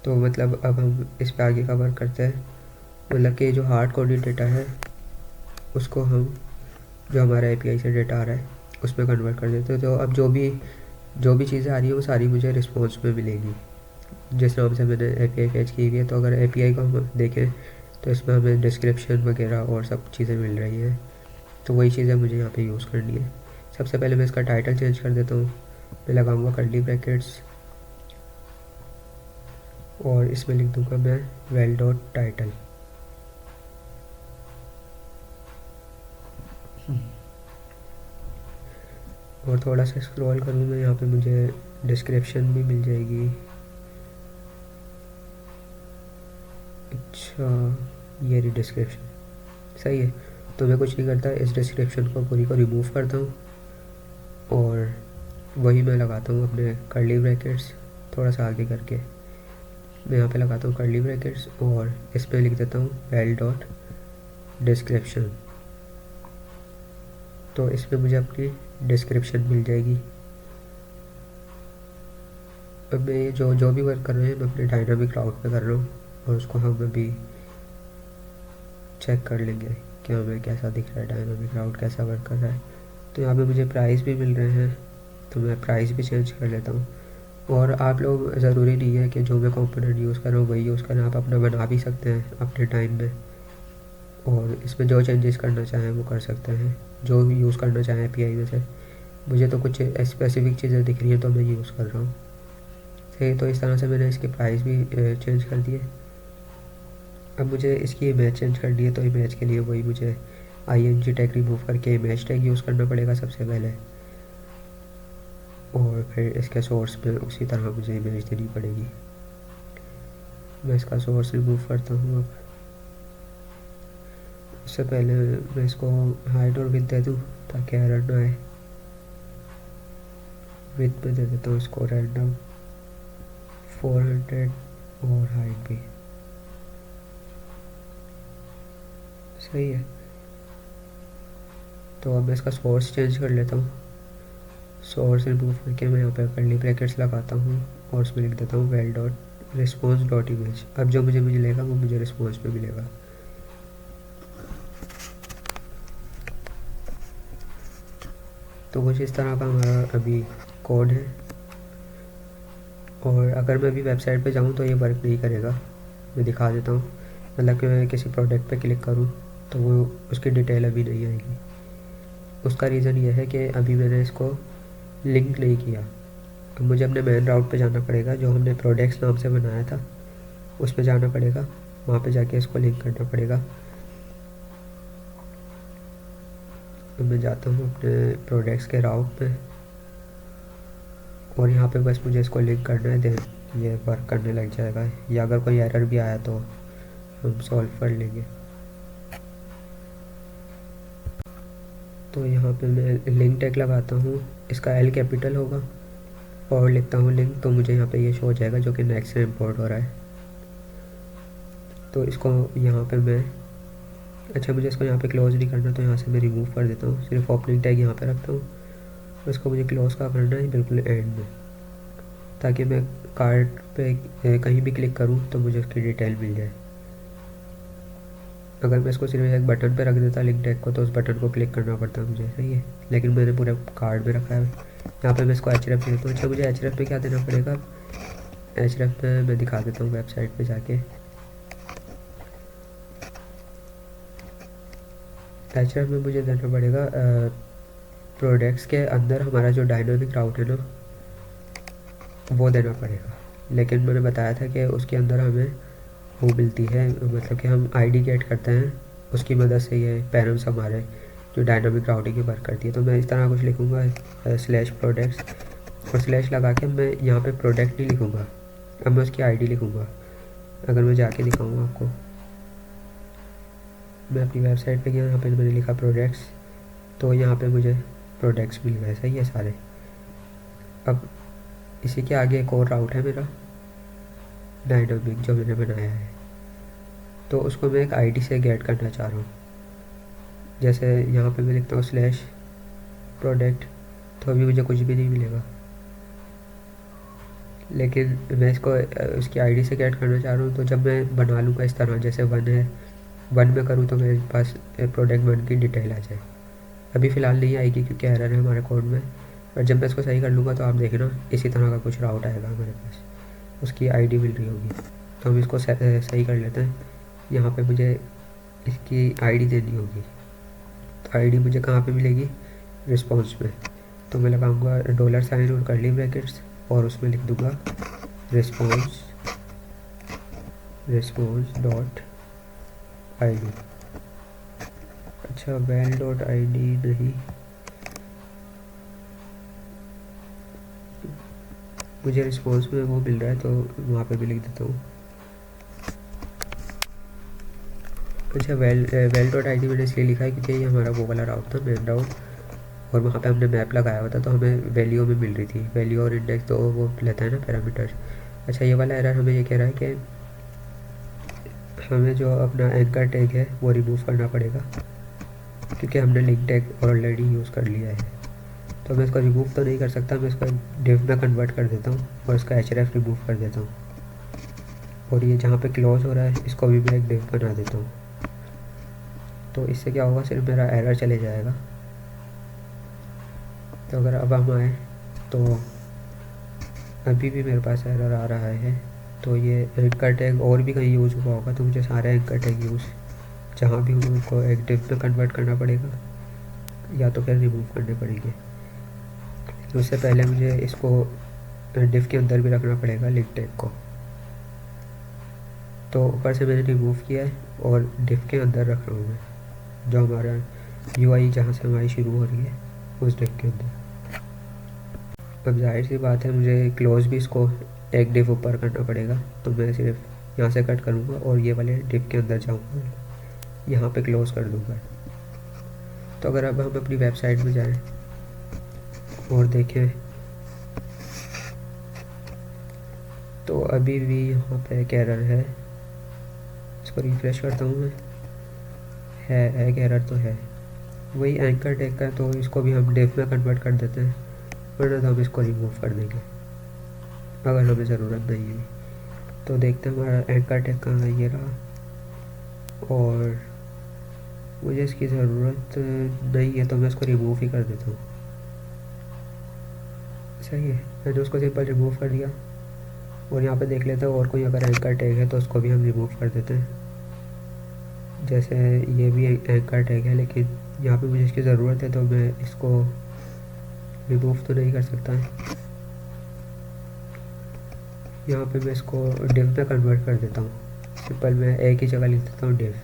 तो मतलब अब हम इस पे आगे का वर्क करते हैं, मतलब कि जो हार्ड कोडेड डेटा है उसको हम, जो हमारा API से डेटा आ रहा है उसमें कन्वर्ट कर देते हैं। तो अब जो भी चीज़ें आ रही है वो सारी मुझे रिस्पॉन्स में मिलेंगी जिस नाम से मैंने API फैच की हुई है। तो अगर API को हम देखें तो इसमें हमें डिस्क्रिप्शन वगैरह और सब चीज़ें मिल रही हैं, तो वही चीज़ें मुझे यहाँ पे यूज़ करनी है। सबसे पहले मैं इसका टाइटल चेंज कर देता हूँ, मैं लगाऊंगा कर्ली ब्रैकेट्स और इसमें लिख दूँगा मैं वेल डॉट टाइटल। और थोड़ा सा स्क्रॉल करूँ मैं, यहाँ पे मुझे डिस्क्रिप्शन भी मिल जाएगी। अच्छा, ये रही डिस्क्रिप्शन, सही है। तो मैं कुछ नहीं करता, इस डिस्क्रिप्शन को पूरी को रिमूव करता हूँ और वही मैं लगाता हूँ अपने कर्ली ब्रैकेट्स, थोड़ा सा आगे करके मैं यहाँ पे लगाता हूँ कर्ली ब्रैकेट्स और इस पर लिख देता हूँ वेल डॉट डिस्क्रिप्शन। तो इसमें मुझे अपनी डिस्क्रिप्शन मिल जाएगी। अब मैं ये जो भी वर्क कर रहे हैं मैं अपने डायनामिक राउट पे कर रहा हूँ, और उसको हम अभी चेक कर लेंगे कि हमें कैसा दिख रहा है, डायनामिक राउट कैसा वर्क कर रहा है। तो यहाँ पे मुझे प्राइस भी मिल रहे हैं, तो मैं प्राइस भी चेंज कर लेता हूँ। और आप लोग ज़रूरी नहीं है कि जो मैं कंपोनेंट यूज़ कर रहा हूँ वही यूज़ करें, आप अपना बना भी सकते हैं अपने टाइम में, और इसमें जो चेंजेस करना चाहें वो कर सकते हैं, जो भी यूज़ करना चाहें एपीआई में से। मुझे तो कुछ स्पेसिफिक चीज़ें दिख रही हैं तो मैं यूज़ कर रहा हूँ। सही, तो इस तरह से मैंने इसके प्राइस भी चेंज कर दिए। अब मुझे इसकी इमेज चेंज करनी है, तो इमेज के लिए वही मुझे ING टैग रिमूव करके इमेज टैग यूज़ करना पड़ेगा सबसे पहले, और फिर इसके सोर्स में उसी तरह मुझे इमेज देनी पड़ेगी। मैं इसका सोर्स रिमूव करता हूँ। अब उससे पहले मैं इसको हाइट और विड्थ दे दूँ ताकि एरर ना आए। विड्थ में दे देता हूँ इसको रैंडम 400 और हाइट भी सही है। तो अब मैं इसका सोर्स चेंज कर लेता हूँ। सोर्स रिमूव करके मैं यहाँ पे कर्ली ब्रैकेट्स लगाता हूँ और उसमें लिख देता हूँ well dot response dot image. अब जो मुझे मिलेगा वो मुझे रिस्पॉन्स में मिलेगा। तो कुछ इस तरह का हमारा अभी कोड है, और अगर मैं अभी वेबसाइट पे जाऊँ तो ये वर्क नहीं करेगा। मैं दिखा देता हूँ, मतलब कि मैं किसी प्रोडक्ट पे क्लिक करूँ तो वो उसकी डिटेल अभी नहीं आएगी। उसका रीज़न ये है कि अभी मैंने इसको लिंक नहीं किया। अब मुझे अपने मेन राउट पे जाना पड़ेगा, जो हमने प्रोडक्ट्स नाम से बनाया था उस पे जाना पड़ेगा, वहाँ पे जाके इसको लिंक करना पड़ेगा। तो मैं जाता हूँ अपने प्रोडक्ट्स के राउट पे, और यहाँ पे बस मुझे इसको लिंक करना है, देन ये वर्क करने लग जाएगा। या अगर कोई एरर भी आया तो हम सॉल्व कर लेंगे। तो यहाँ पे मैं लिंक टैग लगाता हूँ, इसका L कैपिटल होगा, और लिखता हूँ लिंक, तो मुझे यहाँ पे ये शो हो जाएगा जो कि नेक्स्ट से इम्पोर्ट हो रहा है। तो इसको यहाँ पे मैं, अच्छा मुझे इसको यहाँ पे क्लोज़ नहीं करना, तो यहाँ से मैं रिमूव कर देता हूँ, सिर्फ ओपनिंग टैग यहाँ पे रखता हूँ। इसको मुझे क्लोज़ का करना है बिल्कुल एंड में, ताकि मैं कार्ड पे कहीं भी क्लिक करूँ तो मुझे उसकी डिटेल मिल जाए। अगर मैं इसको सिर्फ एक बटन पे रख देता लिंक टैग को, तो उस बटन को क्लिक करना पड़ता मुझे, सही है, लेकिन मैंने पूरे कार्ड में रखा है। यहाँ पे मैं इसको href देता हूँ। अच्छा मुझे href पे क्या देना पड़ेगा, href पे मैं दिखा देता हूँ वेबसाइट पे जाके। href में मुझे देना पड़ेगा प्रोडक्ट्स के अंदर हमारा जो डायनामिक राउट है ना वो देना पड़ेगा, लेकिन मैंने बताया था कि उसके अंदर हमें वो मिलती है, मतलब कि हम ID गेट करते हैं, उसकी मदद से ये पैरम्स हमारे जो डायनामिक राउटिंग की वर्क करती है। तो मैं इस तरह कुछ लिखूँगा स्लैश प्रोडक्ट्स, और स्लैश लगा के मैं यहाँ पे प्रोडक्ट नहीं लिखूँगा, अब मैं उसकी ID लिखूँगा। अगर मैं जाके दिखाऊँगा आपको, मैं अपनी वेबसाइट पे गया, यहाँ पे मैंने लिखा प्रोडक्ट्स, तो यहाँ पे मुझे प्रोडक्ट्स मिल गए, सही है सारे। अब इसी के आगे एक और राउट है मेरा डायनामिक जो मैंने बनाया है, तो उसको मैं एक ID से गेट करना चाह रहा हूँ। जैसे यहाँ पे मैं लिखता हूँ स्लैश प्रोडक्ट, तो अभी मुझे कुछ भी नहीं मिलेगा, लेकिन मैं इसको उसकी ID से गेट करना चाह रहा हूँ। तो जब मैं बना लूँगा इस तरह, जैसे 1 है, 1 में करूँ तो मेरे पास प्रोडक्ट 1 की डिटेल आ जाए। अभी फ़िलहाल नहीं आएगी क्योंकि एरर है हमारे कोड में, और जब मैं इसको सही कर लूँगा तो आप देखना इसी तरह का कुछ राउट आएगा हमारे पास, उसकी ID मिल रही होगी। तो हम इसको सही कर लेते हैं। यहाँ पे मुझे इसकी ID देनी होगी, तो ID मुझे कहाँ पे मिलेगी, रिस्पॉन्स में। तो मैं लगाऊंगा $साइन और कर्ली ब्रैकेट्स, और उसमें लिख दूंगा रिस्पॉन्स डॉट ID। अच्छा वेल डॉट ID नहीं, मुझे रिस्पॉन्स में वो मिल रहा है तो वहाँ पे भी लिख देता हूँ। अच्छा वेल डॉट ID मैंने इसलिए लिखा है क्योंकि ये हमारा वो वाला राउट था, मेन राउट, और वहाँ पे हमने मैप लगाया हुआ था, तो हमें वैल्यू में मिल रही थी, वैल्यू और इंडेक्स तो वो लेता है ना पैरामीटर्स। अच्छा ये वाला एरर हमें ये कह रहा है कि हमें जो अपना एंकर टैग है वो रिमूव करना पड़ेगा, क्योंकि हमने लिंक टैग ऑलरेडी यूज़ कर लिया है। तो मैं इसको रिमूव तो नहीं कर सकता, मैं इसको डिव में कन्वर्ट कर देता हूँ और इसका href रिमूव कर देता हूँ, और ये जहाँ पे क्लोज हो रहा है इसको भी मैं एक डिव बना देता हूँ। तो इससे क्या होगा, सिर्फ मेरा एरर चले जाएगा। तो अगर अब हम आए तो अभी भी मेरे पास एरर आ रहा है। तो ये एंकर टैग और भी कहीं यूज़ हुआ होगा, तो मुझे सारे एंकर टैग यूज़ जहाँ भी उनको एक डिव में कन्वर्ट करना पड़ेगा या तो फिर रिमूव करने पड़ेंगे। तो उससे पहले मुझे इसको डिव के अंदर भी रखना पड़ेगा लिंक टैग को। तो ऊपर से मैंने रिमूव किया है और डिव के अंदर रख रहा हूँ मैं, जो हमारा यूआई जहाँ से हमारी शुरू हो रही है उस डिव के अंदर। अब जाहिर सी बात है मुझे क्लोज भी इसको एक डिव ऊपर करना पड़ेगा, तो मैं सिर्फ यहाँ से कट करूँगा और ये वाले डिव के अंदर जाऊँगा, यहाँ पे क्लोज़ कर दूँगा। तो अगर अब हम अपनी वेबसाइट में जाएं और देखें तो अभी भी यहाँ पे एक एरर है। इसको रिफ्रेश करता हूँ मैं, है एक एरर तो है, वही एंकर टैग का, तो इसको भी हम डिव में कन्वर्ट कर देते हैं, वरना तो हम इसको रिमूव कर देंगे अगर हमें ज़रूरत नहीं है। तो देखते हैं हमारा एंकर टैग कहाँ है, ये रहा, और मुझे इसकी ज़रूरत नहीं है तो मैं इसको रिमूव ही कर देता हूँ। सही है, मैंने उसको सिंपल रिमूव कर दिया। और यहाँ पे देख लेते हैं और कोई अगर एंकर टैग है तो उसको भी हम रिमूव कर देते हैं। जैसे ये भी एंकर टैग है, लेकिन यहाँ पे मुझे इसकी ज़रूरत है तो मैं इसको रिमूव तो नहीं कर सकता। यहाँ पे मैं इसको डिव में कन्वर्ट कर देता हूँ, सिंपल मैं एक ही जगह लिख देता हूँ डिव,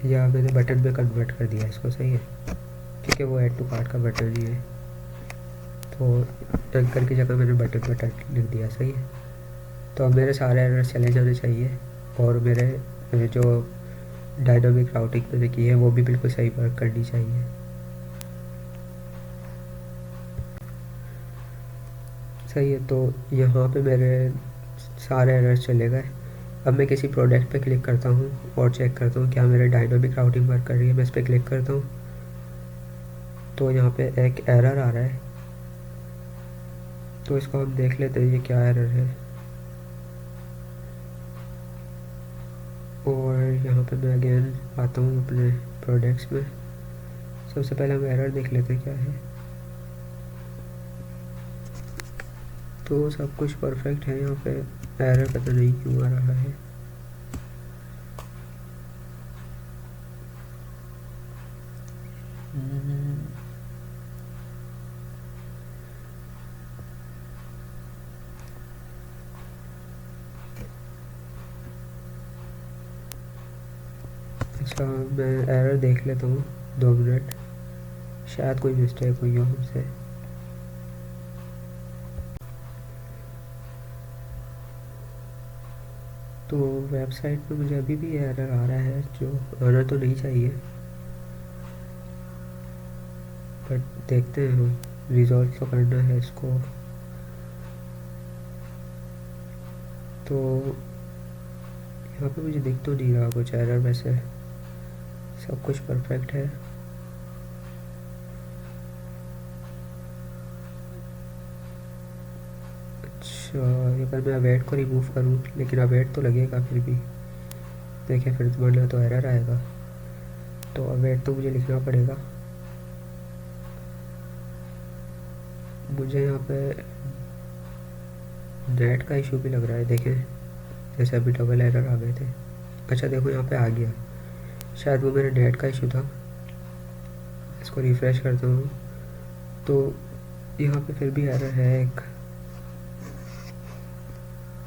या मैंने बटन में कन्वर्ट कर दिया इसको। सही है, क्योंकि वो ऐड टू कार्ट का बटन ही है, तो एंकर की जगह मैंने बटन लिख दिया। सही है, तो अब मेरे सारे एरर चले जाने चाहिए और मेरे जो डायनामिक राउटिंग मैंने की है वो भी बिल्कुल सही वर्क करनी चाहिए। सही है, तो यहाँ पे मेरे सारे एरर चले गए। अब मैं किसी प्रोडक्ट पे क्लिक करता हूँ और चेक करता हूँ क्या मेरे डायनामिक राउटिंग वर्क कर रही है। मैं इस पर क्लिक करता हूँ तो यहाँ पे एक एरर आ रहा है, तो इसको हम देख लेते हैं ये क्या एरर है। और यहाँ पे मैं अगेन आता हूँ अपने प्रोडक्ट्स में। सबसे पहले हम एरर देख लेते हैं क्या है। तो सब कुछ परफेक्ट है, यहाँ पे एरर पता नहीं क्यों आ रहा है। अच्छा, मैं एरर देख लेता हूँ 2 मिनट, शायद कोई मिस्टेक हुई हो हमसे। तो वेबसाइट में मुझे अभी भी एरर आ रहा है, जो आना तो नहीं चाहिए, बट देखते हैं, हम रिजॉल्व तो करना है इसको। तो यहाँ पे मुझे दिख तो नहीं रहा कुछ एरर, वैसे सब कुछ परफेक्ट है। अच्छा, अगर मैं अवेट को रिमूव करूँ, लेकिन अवेट तो लगेगा फिर भी, देखिए फिर वरना तो एरर आएगा। तो अवेट तो मुझे लिखना पड़ेगा। मुझे यहाँ पे नेट का इशू भी लग रहा है, देखें जैसे अभी डबल एरर आ गए थे। अच्छा देखो यहाँ पे आ गया, शायद वो मेरे नेट का इशू था। इसको रिफ़्रेश करता हूँ तो यहाँ पे फिर भी एरर है एक,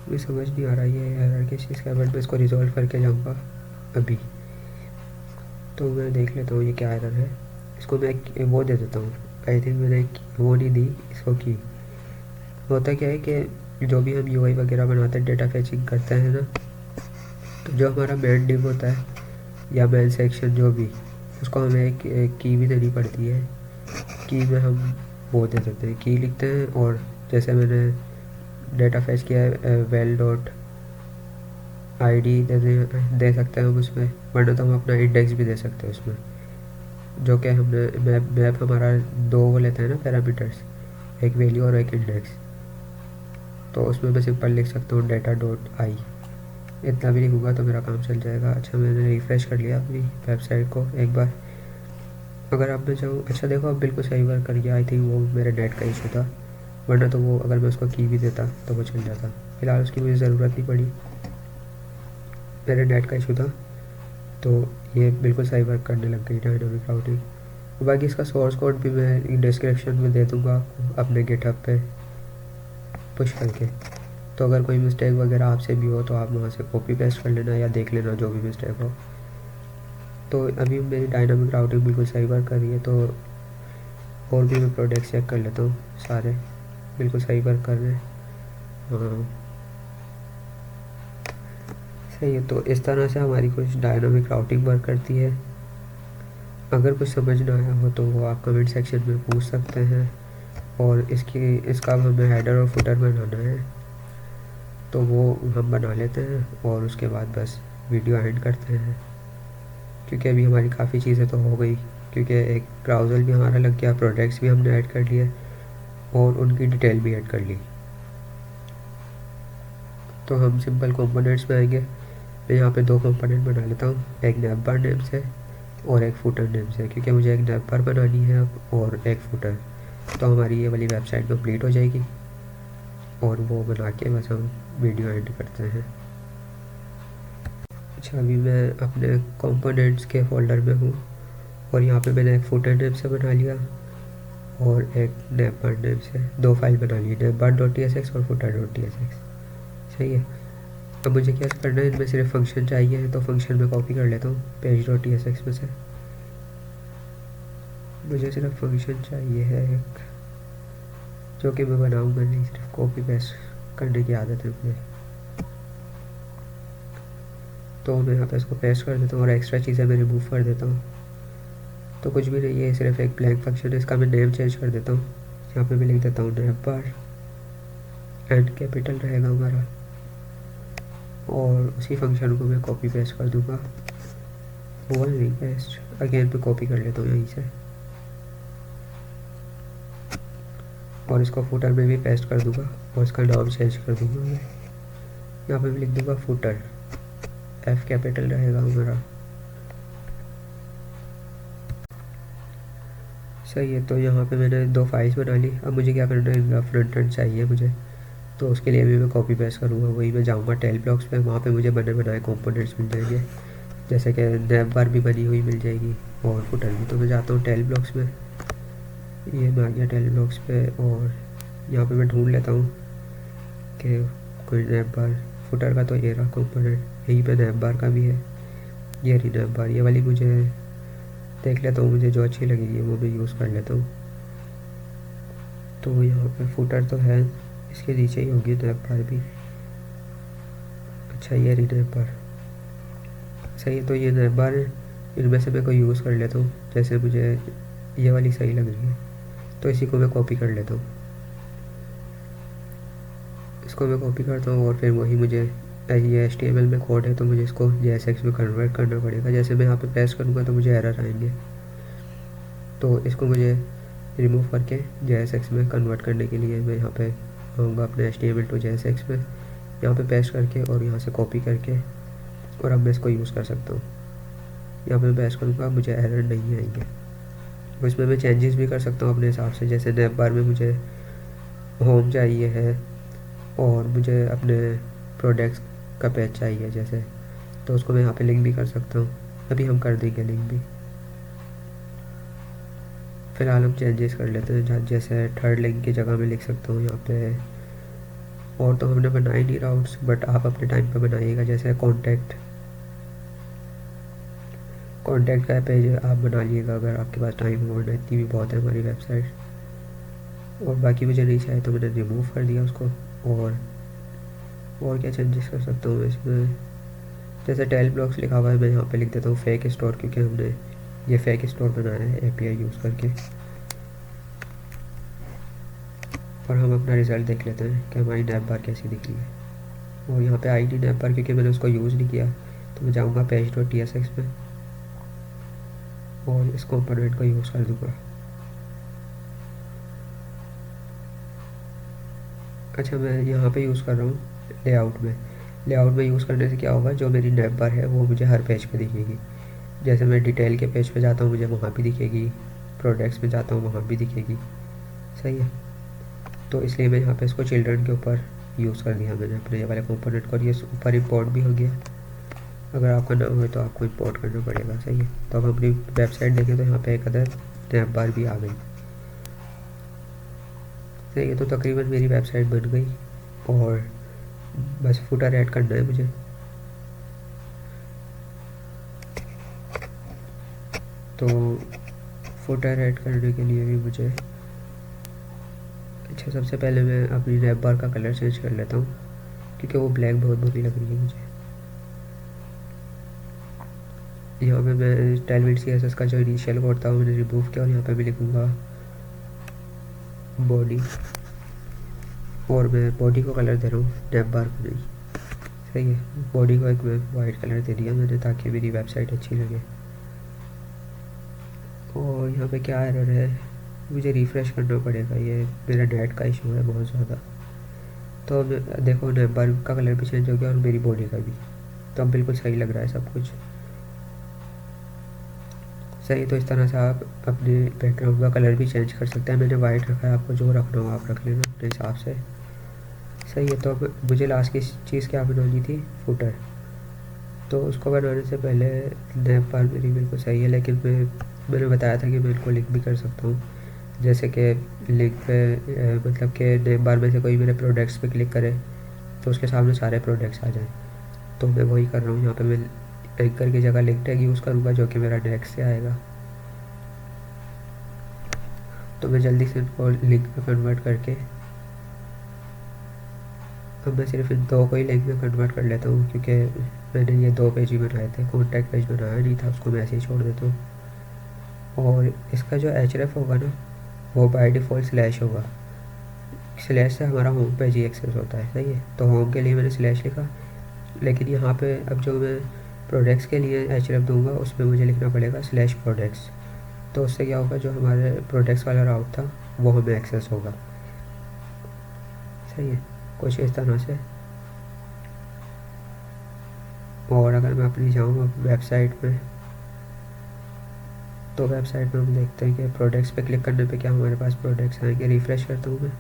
मुझे समझ नहीं आ रहा ये एरर किस चीज़ का है, बट मैं इसको रिजॉल्व करके जाऊँगा अभी। तो मैं देख लेता हूँ ये क्या एरर है। इसको मैं वो दे देता हूँ, आई थिंक मैंने वो नहीं दी इसको की। होता क्या है कि जो भी हम यूआई वगैरह बनाते हैं, डेटा फैचिंग करते हैं ना, तो जो हमारा मेन डिव होता है या मेन सेक्शन जो भी, उसको हमें एक की भी देनी पड़ती है। की में हम वो दे देते हैं, की लिखते हैं, और जैसे मैंने डेटा फैच किया है वेल डॉट ID दे सकते हैं हम उसमें, वरना तो हम अपना इंडेक्स भी दे सकते हैं उसमें, जो कि हमने मैप हमारा 2 वो लेते हैं ना पैरामीटर्स, एक वैल्यू और एक इंडेक्स। तो उसमें मैं सिंपल लिख सकता हूँ डेटा डॉट आई, इतना भी लिखूँगा तो मेरा काम चल जाएगा। अच्छा, मैंने रिफ़्रेश कर लिया अपनी वेबसाइट को एक बार, अगर आप मैं चाहूँ, अच्छा देखो अब बिल्कुल सही वर्क कर गया। आई थिंक वो मेरे नेट का इशू था, वरना तो वो अगर मैं उसको की भी देता तो वो चल जाता। फ़िलहाल उसकी मुझे ज़रूरत नहीं पड़ी, मेरे नेट का इशू था, तो ये बिल्कुल सही वर्क करने लग गई डायनामिक राउटिंग। बाकी इसका सोर्स कोड भी मैं डिस्क्रिप्शन में दे दूँगा आपको अपने गिटहब पे पुश करके। तो अगर कोई मिस्टेक वगैरह आपसे भी हो तो आप वहाँ से कॉपी पेस्ट कर लेना या देख लेना जो भी मिस्टेक हो। तो अभी मेरी डायनामिक राउटिंग बिल्कुल सही वर्क कर रही है। तो और भी मैं प्रोडक्ट चेक कर लेता हूँ, सारे बिल्कुल सही वर्क कर रहे हैं। हाँ सही है। तो इस तरह से हमारी कुछ डायनामिक राउटिंग वर्क करती है। अगर कुछ समझ ना आया हो तो वो आप कमेंट सेक्शन में पूछ सकते हैं। और इसका हमें हेडर और फुटर बनाना है, तो वो हम बना लेते हैं और उसके बाद बस वीडियो एंड करते हैं। क्योंकि अभी हमारी काफ़ी चीज़ें तो हो गई, क्योंकि एक ब्राउज़र भी हमारा लग गया, प्रोडक्ट्स भी हमने ऐड कर लिए और उनकी डिटेल भी ऐड कर ली। तो हम सिंपल कंपोनेंट्स में आएंगे। मैं यहाँ पे 2 कंपोनेंट बना लेता हूँ, एक नैव बार नेम से और एक फुटर नेम से, क्योंकि मुझे एक नैव बार बनानी है अब और एक फुटर। तो हमारी ये वाली वेबसाइट कंप्लीट हो जाएगी और वो बना के बस हम वीडियो एंड करते हैं। अच्छा अभी मैं अपने कंपोनेंट्स के फोल्डर में हूँ और यहाँ पे मैंने एक फुटर नेम से बना लिया और एक नैव बार नेम से 2 फाइल बना ली, navbar.tsx और footer.tsx। सही है। अब मुझे क्या करना है, इनमें सिर्फ फंक्शन चाहिए, तो फंक्शन में कॉपी कर लेता हूँ page.tsx में से। मुझे सिर्फ फंक्शन चाहिए है एक, जो कि मैं बनाऊँगा नहीं, सिर्फ कॉपी पेस्ट करने की आदत है मुझे। तो मैं यहाँ पे इसको पेस्ट कर देता हूँ और एक्स्ट्रा चीज़ें मैं रिमूव कर देता हूँ। तो कुछ भी नहीं है, सिर्फ एक ब्लैंक फंक्शन है। इसका मैं नेम चेंज कर देता हूँ, यहाँ पे मैं लिख देता हूँ नैव बार, एंड कैपिटल रहेगा हमारा, और उसी फंक्शन को मैं कॉपी पेस्ट कर दूँगा। वो नहीं पेस्ट, अगेन मैं कॉपी कर लेता हूँ यहीं से और इसको फुटर में भी पेस्ट कर दूँगा और इसका नाम चेंज कर दूँगा मैं। यहाँ पे मैं लिख दूँगा फुटर, एफ कैपिटल रहेगा हमारा। सही है। तो यहाँ पे मैंने 2 फाइल्स बना ली। अब मुझे क्या करना है, इनका फ्रंट एंड चाहिए मुझे, तो उसके लिए भी मैं कॉपी पेस्ट करूँगा। वही मैं जाऊँगा टेल ब्लॉक्स पे, वहाँ पे मुझे बने बनाए कंपोनेंट्स मिल जाएंगे, जैसे कि नैव बार भी बनी हुई मिल जाएगी और फुटर भी। तो मैं जाता हूँ टेल ब्लॉक्स में, ये मैं आ गया टेल ब्लॉक्स पे और यहाँ पे मैं ढूंढ लेता हूँ कि कोई नैव बार। फुटर का तो ये रहा कंपोनेंट, यहीं पे नैव बार का भी है, ये रही नैव बार। ये वाली मुझे देख लेता हूँ, मुझे जो अच्छी लगेगी वो मैं यूज़ कर लेता हूँ। तो यहाँ पे फुटर तो है, इसके नीचे ही होगी नैव बार भी। अच्छा ये रही नैव बार, सही है। तो ये नैव बार है, इनमें से मैं कोई यूज़ कर लेता हूँ। जैसे मुझे ये वाली सही लग रही है तो इसी को मैं कॉपी कर लेता हूँ, इसको मैं कॉपी करता हूँ और फिर वही मुझे ये HTML में कोड है तो मुझे इसको JSX में कन्वर्ट करना पड़ेगा। जैसे मैं यहाँ पे पेस्ट करूँगा तो मुझे एरर आएंगे, तो इसको मुझे रिमूव करके JSX में कन्वर्ट करने के लिए मैं यहाँ पे आऊँगा अपने HTML टू JSX में, यहाँ पे पेस्ट करके और यहाँ से कॉपी करके, और अब मैं इसको यूज़ कर सकता हूँ। यहाँ पे पेस्ट करूँगा, मुझे एरर नहीं आएंगे। इसमें मैं चेंजेस भी कर सकता हूँ अपने हिसाब से। जैसे नैव बार में मुझे होम चाहिए है और मुझे अपने प्रोडक्ट्स का पेज चाहिए जैसे, तो उसको मैं यहाँ पे लिंक भी कर सकता हूँ। अभी हम कर देंगे लिंक भी। फ़िलहाल हम चेंजेस कर लेते हैं, जैसे थर्ड लिंक की जगह मैं लिख सकता हूँ यहाँ पे। और तो हमने बनाई नहीं राउट्स, बट आप अपने टाइम पे बनाइएगा। जैसे कॉन्टैक्ट का पेज आप बना लीजिएगा अगर आपके पास टाइम हो, वरना इतनी भी बहुत है हमारी वेबसाइट। और बाकी मुझे नहीं चाहिए तो मैंने रिमूव कर दिया उसको। और क्या चेंजेस कर सकता हूँ इसमें, जैसे टेल ब्लॉक्स लिखा हुआ है मैं यहाँ पे लिख देता हूँ फेक स्टोर, क्योंकि हमने ये फेक स्टोर बनाया है API यूज़ करके। और हम अपना रिज़ल्ट देख लेते हैं कि हमारी नैव बार कैसी दिख रही है। और यहाँ पे आई नहीं नैव बार, क्योंकि मैंने उसको यूज़ नहीं किया। तो मैं जाऊँगा page.tsx में और इस कंपोनेंट को यूज़ कर दूँगा। अच्छा मैं यहाँ पे यूज़ कर रहा हूँ लेआउट में यूज़ करने से क्या होगा, जो मेरी नैव बार है वो मुझे हर पेज पे दिखेगी। जैसे मैं डिटेल के पेज पे जाता हूँ मुझे वहाँ भी दिखेगी, प्रोडक्ट्स में जाता हूँ वहाँ भी दिखेगी। सही है, तो इसलिए मैं यहाँ पे इसको चिल्ड्रन के ऊपर यूज़ कर दिया मैंने अपने ये वाले कंपोनेंट को, और ये ऊपर इंपोर्ट भी हो गया। अगर आपका ना हो तो आपको इंपोर्ट करना पड़ेगा। सही है, तो अब अपनी वेबसाइट देखें तो यहाँ पे एक अदर नैप बार भी आ गई। सही है, तो तकरीबन मेरी वेबसाइट बन गई और बस फुटर ऐड करना है मुझे। तो फुटर ऐड करने के लिए भी मुझे, अच्छा सबसे पहले मैं अपनी नैप बार का कलर चेंज कर लेता हूँ क्योंकि वो ब्लैक बहुत बुरी लग रही है मुझे। यहाँ पे मैं टेलविड CSS का जो इनिशियल कोड था वो मैंने रिमूव किया, और यहाँ पे मैं लिखूँगा बॉडी, और मैं बॉडी को कलर दे रहा हूँ नैप बार को नहीं। सही है, बॉडी को एक मैं वाइट कलर दे दिया मैंने ताकि मेरी वेबसाइट अच्छी लगे। और यहाँ पे क्या एरर है, मुझे रिफ़्रेश करना पड़ेगा, ये मेरा नेट का इशू है बहुत ज़्यादा। तो देखो नैप बार का कलर भी चेंज हो गया और मेरी बॉडी का भी, तो अब बिल्कुल सही लग रहा है सब कुछ। सही, तो इस तरह से आप अपने बैकग्राउंड का कलर भी चेंज कर सकते हैं। मैंने वाइट रखा है, आपको जो रखना हो आप रख लेना अपने हिसाब से। सही है, तो अब मुझे लास्ट की चीज़ क्या बनानी थी, फुटर। तो उसको बनाने से पहले नैप बार मेरी बिल्कुल सही है, लेकिन मैंने बताया था कि मैं इनको लिंक भी कर सकता हूँ। जैसे कि लिंक पे मतलब कि नैप बार में से कोई मेरे प्रोडक्ट्स पे क्लिक करे तो उसके सामने सारे प्रोडक्ट्स आ जाएं। तो मैं वही कर रहा हूँ, यहाँ पे मैं एंकर की जगह लिंक टैग यूज़ करूँगा जो कि मेरा नेक्स्ट से आएगा। तो मैं जल्दी से इनको लिंक में कन्वर्ट करके, अब मैं सिर्फ इन दो को ही लिंक में कन्वर्ट कर लेता हूँ क्योंकि मैंने ये 2 पेज ही बनाए थे, कॉन्टैक्ट पेज बनाया नहीं था, उसको मैं ऐसे ही छोड़ देता हूँ। और इसका जो href होगा ना वो बाय डिफ़ॉल्ट स्लैश होगा, स्लैश से हमारा होम पेज ही एक्सेस होता है। सही है, तो होम के लिए मैंने स्लैश लिखा, लेकिन यहाँ पे अब जो मैं प्रोडक्ट्स के लिए href दूंगा उसमें मुझे लिखना पड़ेगा स्लैश प्रोडक्ट्स। तो उससे क्या होगा, जो हमारे प्रोडक्ट्स वाला राउट था वो हमें एक्सेस होगा। सही है, कुछ इस तरह से। और अगर मैं अपनी जाऊँ अब वेबसाइट में, तो वेबसाइट में हम देखते हैं कि प्रोडक्ट्स पे क्लिक करने पे क्या हमारे पास प्रोडक्ट्स आएंगे। रिफ़्रेश करता हूँ मैं,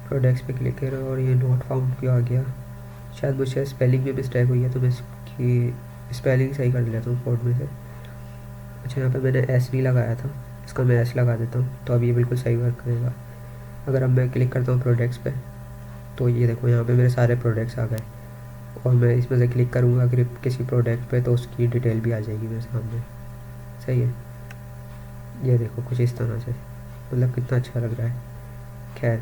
प्रोडक्ट्स पे क्लिक करा और ये नॉट फाउंड क्यों आ गया, शायद मुझे स्पेलिंग में मिस्टेक हुई है, तो मैं इसकी स्पेलिंग सही कर लेता हूँ कोड में से। अच्छा, यहाँ पे मैंने एस नहीं लगाया था, इसका मैं एस लगा देता हूँ, तो अब ये बिल्कुल सही वर्क करेगा। अगर अब मैं क्लिक करता हूँ प्रोडक्ट्स पे, तो ये देखो यहाँ पे मेरे सारे प्रोडक्ट्स आ गए, और मैं इसमें से क्लिक करूँगा अगर किसी प्रोडक्ट पे तो उसकी डिटेल भी आ जाएगी मेरे सामने। सही है, ये देखो कुछ इस तरह से, मतलब कितना अच्छा लग रहा है। खैर,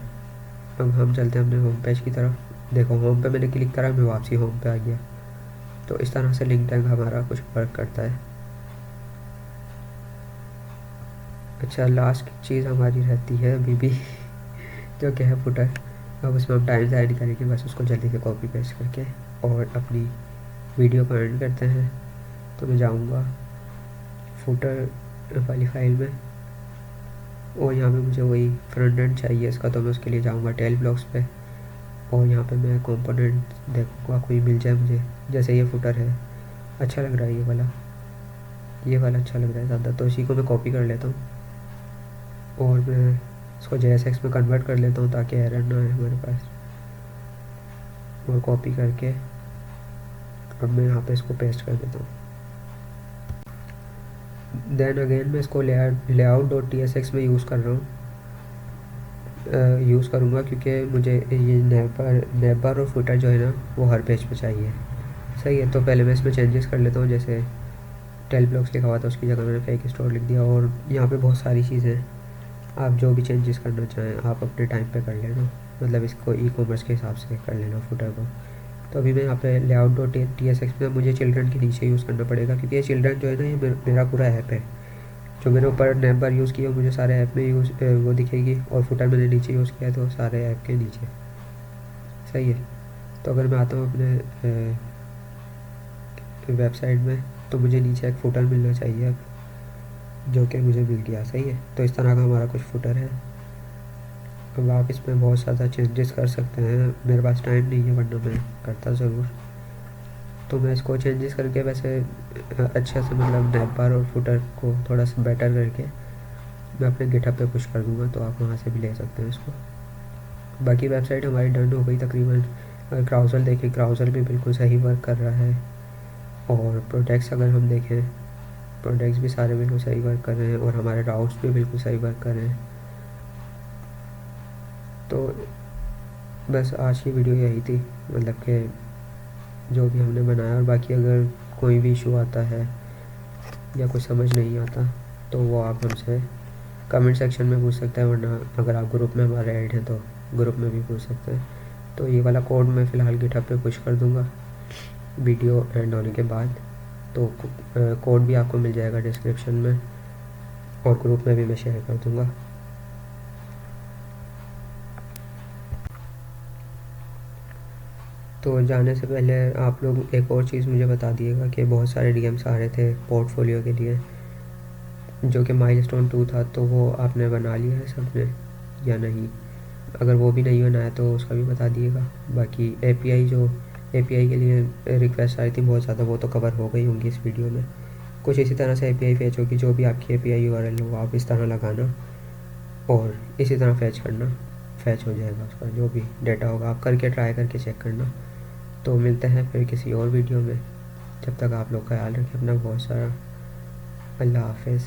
अब हम चलते हैं अपने होम पेज की तरफ। देखो होम पे मैंने क्लिक करा, मैं वापसी होम पे आ गया। तो इस तरह से लिंक टैग हमारा कुछ वर्क करता है। अच्छा, लास्ट चीज़ हमारी रहती है अभी भी जो कि है फुटर। अब उसमें हम टाइम ज़ाया नहीं करेंगे, बस उसको जल्दी से कॉपी पेस्ट करके और अपनी वीडियो को एंड करते हैं। तो मैं जाऊँगा फुटर वाली फाइल में, और यहाँ पे मुझे वही फ्रंट एंड चाहिए इसका, तो मैं उसके लिए जाऊँगा टेल ब्लॉक्स पे, और यहाँ पे मैं कंपोनेंट देखूँगा कोई मिल जाए मुझे। जैसे ये फुटर है, अच्छा लग रहा है ये वाला अच्छा लग रहा है ज़्यादा, तो इसी को मैं कॉपी कर लेता हूँ और मैं इसको JSX में कन्वर्ट कर लेता हूँ ताकि एरर ना आए हमारे पास। और कॉपी करके अब मैं यहाँ पे इसको पेस्ट कर देता हूँ। देन अगेन मैं इसको layout.tsx में यूज़ कर रहा हूँ, यूज़ करूँगा क्योंकि मुझे ये नैप बार और फुटर जो है ना वो हर पेज पे चाहिए। सही है, तो पहले मैं इसमें चेंजेस कर लेता हूँ। जैसे टेल ब्लॉक्स लिखा हुआ था उसकी जगह मैंने फेक स्टोर लिख दिया, और यहाँ पे बहुत सारी चीज़ें हैं, आप जो भी चेंजेस करना चाहें आप अपने टाइम पे कर लेना, मतलब इसको ई-कॉमर्स के हिसाब से कर लेना फुटर को। तो अभी मैं यहाँ पे layout.tsx में मुझे चिल्ड्रन के नीचे यूज़ करना पड़ेगा क्योंकि ये चिल्ड्रन जो है ना ये मेरा पूरा ऐप है। जो मैंने ऊपर नैप बार यूज़ किया मुझे सारे ऐप में वो दिखेगी, और फुटर मैंने नीचे यूज़ किया तो सारे ऐप के नीचे। सही है, तो अगर मैं आता हूँ अपने वेबसाइट में, तो मुझे नीचे एक फ़ुटर मिलना चाहिए अब, जो कि मुझे मिल गया। सही है, तो इस तरह का हमारा कुछ फ़ुटर है। अब आप इसमें बहुत ज़्यादा चेंजेस कर सकते हैं, मेरे पास टाइम नहीं है वरना मैं करता ज़रूर। तो मैं इसको चेंजेस करके वैसे अच्छा से मतलब नैप बार और फुटर को थोड़ा सा बेटर करके मैं अपने गिटहब पे पुश कर दूँगा, तो आप वहाँ से भी ले सकते हैं इसको। बाकी वेबसाइट हमारी डन हो गई तकरीबन। अगर ब्राउज़र देखें, ब्राउज़र भी बिल्कुल सही वर्क कर रहा है। और प्रोडक्ट्स अगर हम देखें, प्रोडक्ट्स भी सारे बिल्कुल सही वर्क कर रहे हैं और हमारे राउट्स भी बिल्कुल सही वर्क कर रहे हैं। तो बस आज की वीडियो यही थी, मतलब कि जो भी हमने बनाया। और बाकी अगर कोई भी इशू आता है या कुछ समझ नहीं आता तो वो आप हमसे कमेंट सेक्शन में पूछ सकते हैं, वरना अगर आप ग्रुप में हमारे ऐड हैं तो ग्रुप में भी पूछ सकते हैं। तो ये वाला कोड मैं फ़िलहाल गिटहब पे पुश कर दूँगा वीडियो एंड होने के बाद। तो कोड भी आपको मिल जाएगा डिस्क्रिप्शन में और ग्रुप में भी मैं शेयर कर दूँगा। तो जाने से पहले आप लोग एक और चीज़ मुझे बता दिएगा कि बहुत सारे डीएम्स आ रहे थे पोर्टफोलियो के लिए, जो कि माइलस्टोन 2 था, तो वो आपने बना लिया है सबने या नहीं? अगर वो भी नहीं बनाया तो उसका भी बता दिएगा। बाकी एपीआई के लिए रिक्वेस्ट आई थी बहुत ज़्यादा, वो तो कवर हो गई होंगी इस वीडियो में। कुछ इसी तरह से एपीआई फैच होगी, जो भी आपकी एपीआई यूआरएल हो आप इस तरह लगाना और इसी तरह फैच करना, फैच हो जाएगा उसका जो भी डाटा होगा। आप करके ट्राई करके चेक करना। तो मिलते हैं फिर किसी और वीडियो में। जब तक आप लोग ख्याल रखें अपना बहुत सारा। अल्लाह हाफ़िज़।